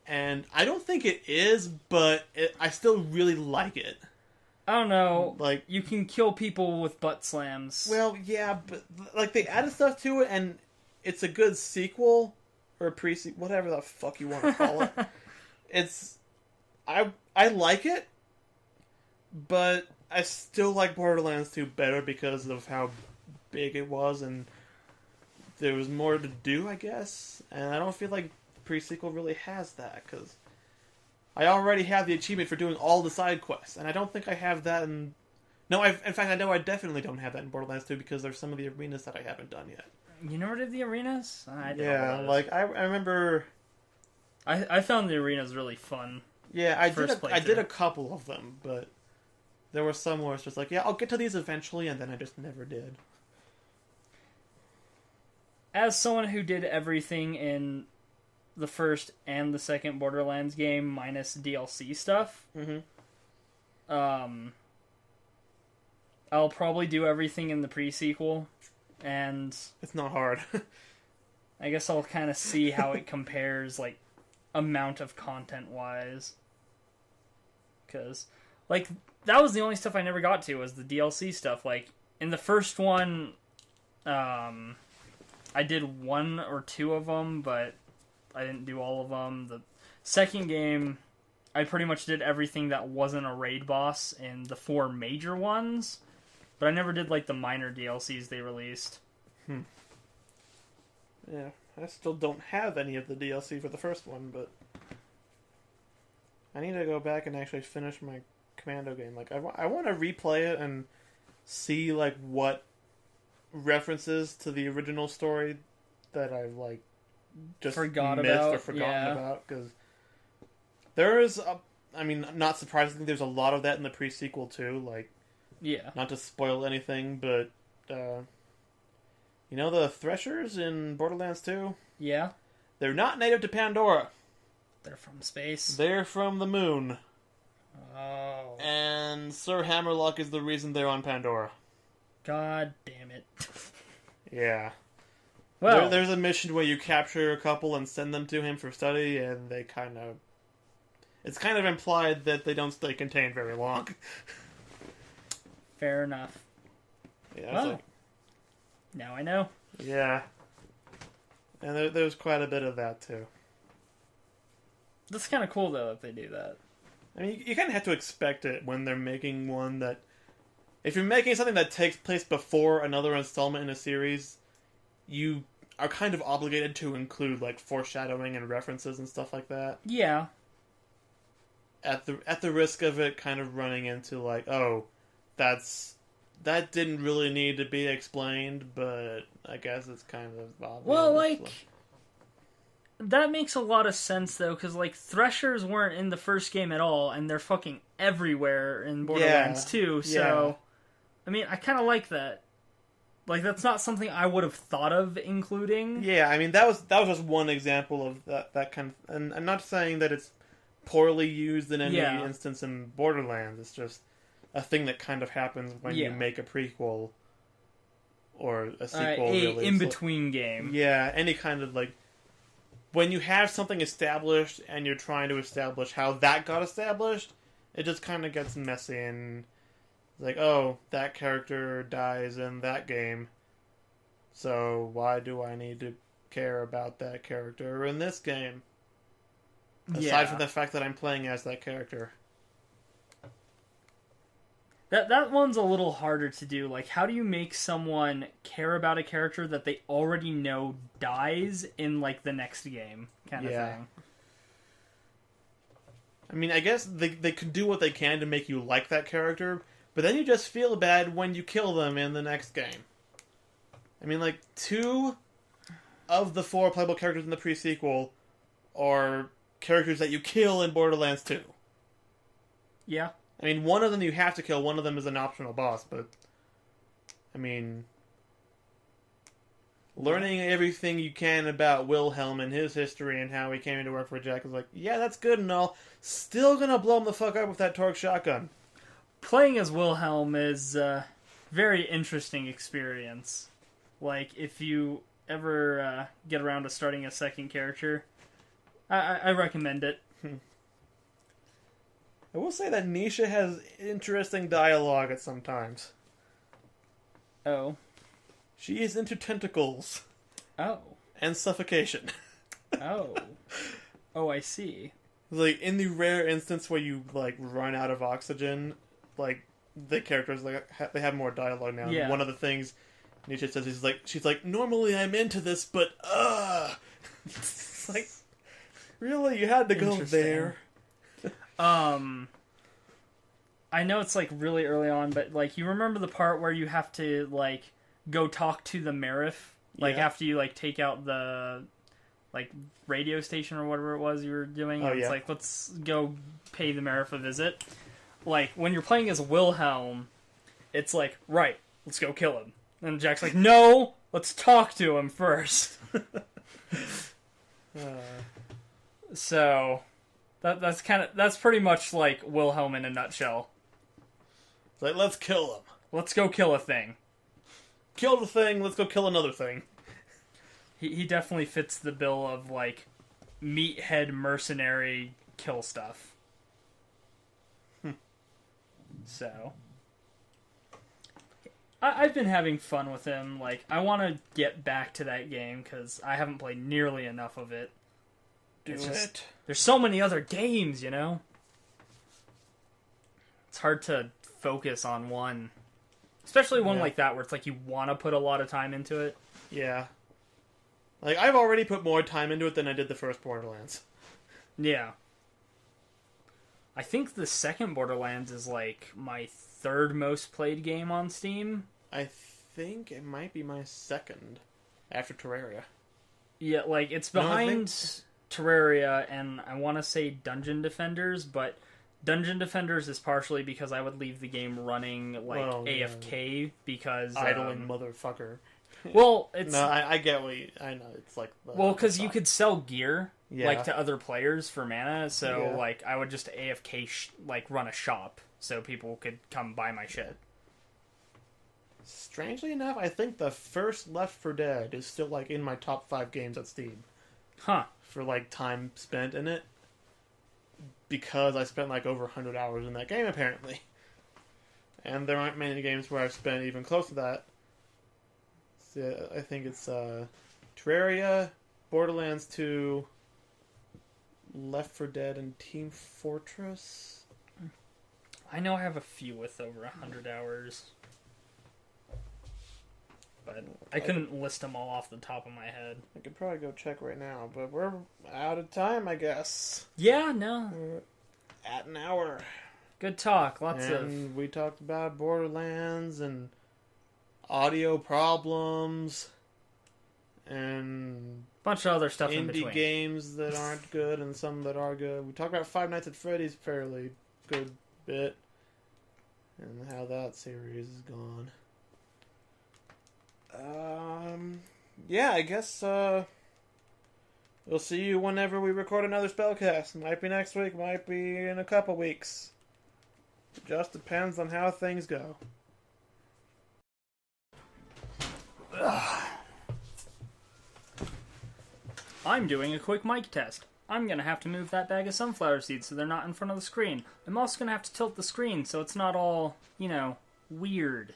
And I don't think it is, but I still really like it. I don't know. Like, You can kill people with butt slams. well, yeah, but, like, they added stuff to it, and it's a good sequel, or a pre-sequel, whatever the fuck you want to call it. It's... I like it, but I still like Borderlands 2 better because of how big it was, and there was more to do, I guess. And I don't feel like the pre-sequel really has that, because I already have the achievement for doing all the side quests, and I don't think I have that in... No, in fact, I know I definitely don't have that in Borderlands 2, because there's some of the arenas that I haven't done yet. You never did the arenas? I did all Yeah, those. like, I remember... I found the arenas really fun. Yeah, I First did a playthrough. couple of them, but there were some where it's just like, yeah, I'll get to these eventually, and then I just never did. As someone who did everything in the first and the second Borderlands game minus DLC stuff. I'll probably do everything in the pre-sequel, and It's not hard. I guess I'll kind of see how it compares, like, amount of content-wise. Because, like, that was the only stuff I never got to, was the DLC stuff. Like, in the first one, I did 1 or 2 of them, but I didn't do all of them. The second game, I pretty much did everything that wasn't a raid boss in the 4 major ones, but I never did, like, the minor DLCs they released. Yeah, I still don't have any of the DLC for the first one, but I need to go back and actually finish my Commando game. Like, I want to replay it and see, like, what references to the original story that I've, like, just Forgotten missed about, or forgotten yeah. about, because there is, I mean, not surprisingly, there's a lot of that in the pre-sequel, too, like, Yeah. not to spoil anything, but, you know the Threshers in Borderlands 2? Yeah. They're not native to Pandora. They're from space. They're from the moon. Oh. And Sir Hammerlock is the reason they're on Pandora. God damn it. Yeah. Well, There's a mission where you capture a couple and send them to him for study, and they kind of... It's kind of implied that they don't stay contained very long. fair enough. Yeah, Well, now I know. yeah. And there's quite a bit of that, too. That's kind of cool, though, that they do that. I mean, you kind of have to expect it when they're making one that... If you're making something that takes place before another installment in a series, you are kind of obligated to include, like, foreshadowing and references and stuff like that. Yeah. At the risk of it kind of running into, like, oh, that didn't really need to be explained, but I guess it's kind of obvious. Well, like, that makes a lot of sense, though, because, like, Threshers weren't in the first game at all, and they're fucking everywhere in Borderlands 2, so... Yeah. I mean, I kind of like that. Like, that's not something I would have thought of including. Yeah, I mean, that was just one example of that kind of... And I'm not saying that it's poorly used in any instance in Borderlands. It's just a thing that kind of happens when you make a prequel or a sequel, really. In-between game. Yeah, any kind of, like... When you have something established and you're trying to establish how that got established, it just kind of gets messy and... Like, oh, that character dies in that game, so why do I need to care about that character in this game? Aside from the fact that I'm playing as that character. That one's a little harder to do. Like, how do you make someone care about a character that they already know dies in, like, the next game kind of thing? I mean, I guess they could do what they can to make you like that character, but then you just feel bad when you kill them in the next game. I mean, like, 2 of the 4 playable characters in the pre-sequel are characters that you kill in Borderlands 2. Yeah. I mean, one of them you have to kill, one of them is an optional boss, but... I mean... Learning everything you can about Wilhelm and his history and how he came into work for Jack is like, yeah, that's good and all. Still gonna blow him the fuck up with that torque shotgun. Playing as Wilhelm is a very interesting experience. Like, if you ever get around to starting a second character, I recommend it. I will say that Nisha has interesting dialogue at some times. Oh. She is into tentacles. Oh. And suffocation. Oh. Oh, I see. Like, in the rare instance where you, like, run out of oxygen... Like, the characters, like, they have more dialogue now. Yeah. One of the things Nietzsche says is, like, she's like, normally I'm into this, but, It's like, really? You had to go there? I know it's, like, really early on, but, like, you remember the part where you have to, like, go talk to the Marif? Like, after you, like, take out the, like, radio station or whatever it was you were doing? Oh, it's like, let's go pay the Marif a visit. Like, when you're playing as Wilhelm, it's like, right, let's go kill him. And Jack's like, no, let's talk to him first. So that's pretty much like Wilhelm in a nutshell. It's like, let's kill them. Let's go kill a thing. Kill the thing, let's go kill another thing. He definitely fits the bill of, like, meathead mercenary kill stuff. So, I've been having fun with him. Like, I want to get back to that game, because I haven't played nearly enough of it. There's so many other games, you know? It's hard to focus on one. Especially one like that, where it's like you want to put a lot of time into it. Yeah. Like, I've already put more time into it than I did the first Borderlands. Yeah. I think the second Borderlands is, like, my third most played game on Steam. I think it might be my second after Terraria. Yeah, like, it's behind Terraria and I want to say Dungeon Defenders, but Dungeon Defenders is partially because I would leave the game running, like, AFK, because... Idling motherfucker. Well, it's... No, I get what you... I know, it's like... Well, because you could sell gear, like, to other players for mana, so, like, I would just AFK, like, run a shop, so people could come buy my shit. Strangely enough, I think the first Left 4 Dead is still, like, in my top 5 games at Steam. Huh. For, like, time spent in it. Because I spent, like, over 100 hours in that game, apparently. And there aren't many games where I've spent even close to that. So, I think it's Terraria, Borderlands 2, Left 4 Dead, and Team Fortress. I know I have a few with over 100 hours. But I couldn't list them all off the top of my head. I could probably go check right now, but we're out of time, I guess. Yeah, no. We're at an hour. Good talk. And we talked about Borderlands and audio problems and bunch of other stuff in between. Indie games that aren't good and some that are good. We talked about Five Nights at Freddy's fairly good bit and how that series is gone. Yeah, I guess we'll see you whenever we record another Spellcast. Might be next week, might be in a couple weeks. It just depends on how things go. I'm doing a quick mic test. I'm going to have to move that bag of sunflower seeds so they're not in front of the screen. I'm also going to have to tilt the screen so it's not all, weird.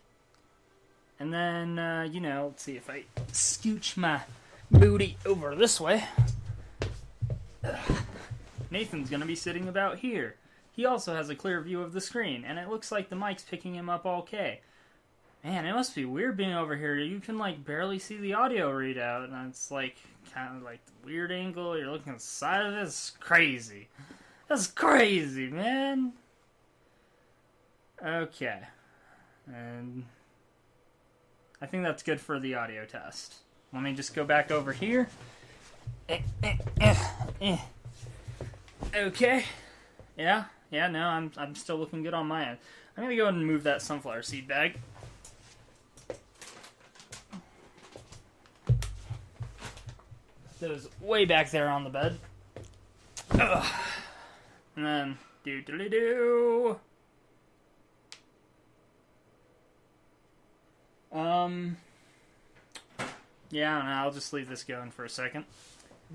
And then, let's see if I scooch my booty over this way. Nathan's going to be sitting about here. He also has a clear view of the screen, and it looks like the mic's picking him up okay. Man, it must be weird being over here. You can, barely see the audio readout, and it's, kind of the weird angle. You're looking at the side of it. It's crazy. That's crazy, man. Okay. And I think that's good for the audio test. Let me just go back over here. Okay. Yeah, no, I'm still looking good on my end. I'm going to go ahead and move that sunflower seed bag. Those way back there on the bed. Ugh. And then do. Yeah, no, I'll just leave this going for a second.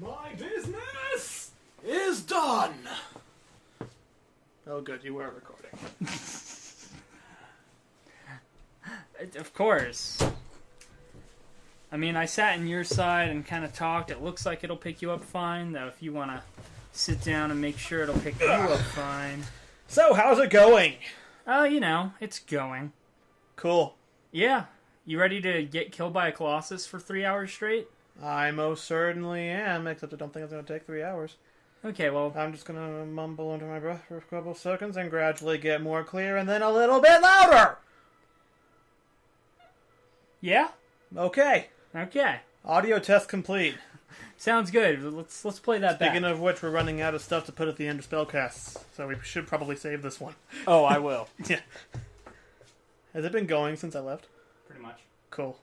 My business is done. Oh, good, you were recording. Of course. I mean, I sat in your side and kind of talked. It looks like it'll pick you up fine, though if you want to sit down and make sure it'll pick you up fine. So, how's it going? It's going. Cool. Yeah. You ready to get killed by a Colossus for 3 hours straight? I most certainly am, except I don't think it's going to take 3 hours. Okay, well... I'm just going to mumble under my breath for a couple seconds and gradually get more clear and then a little bit louder! Yeah? Okay. Okay. Audio test complete. Sounds good. Let's play that back. Speaking of which, we're running out of stuff to put at the end of Spellcasts, so we should probably save this one. Oh, I will. Yeah. Has it been going since I left? Pretty much. Cool.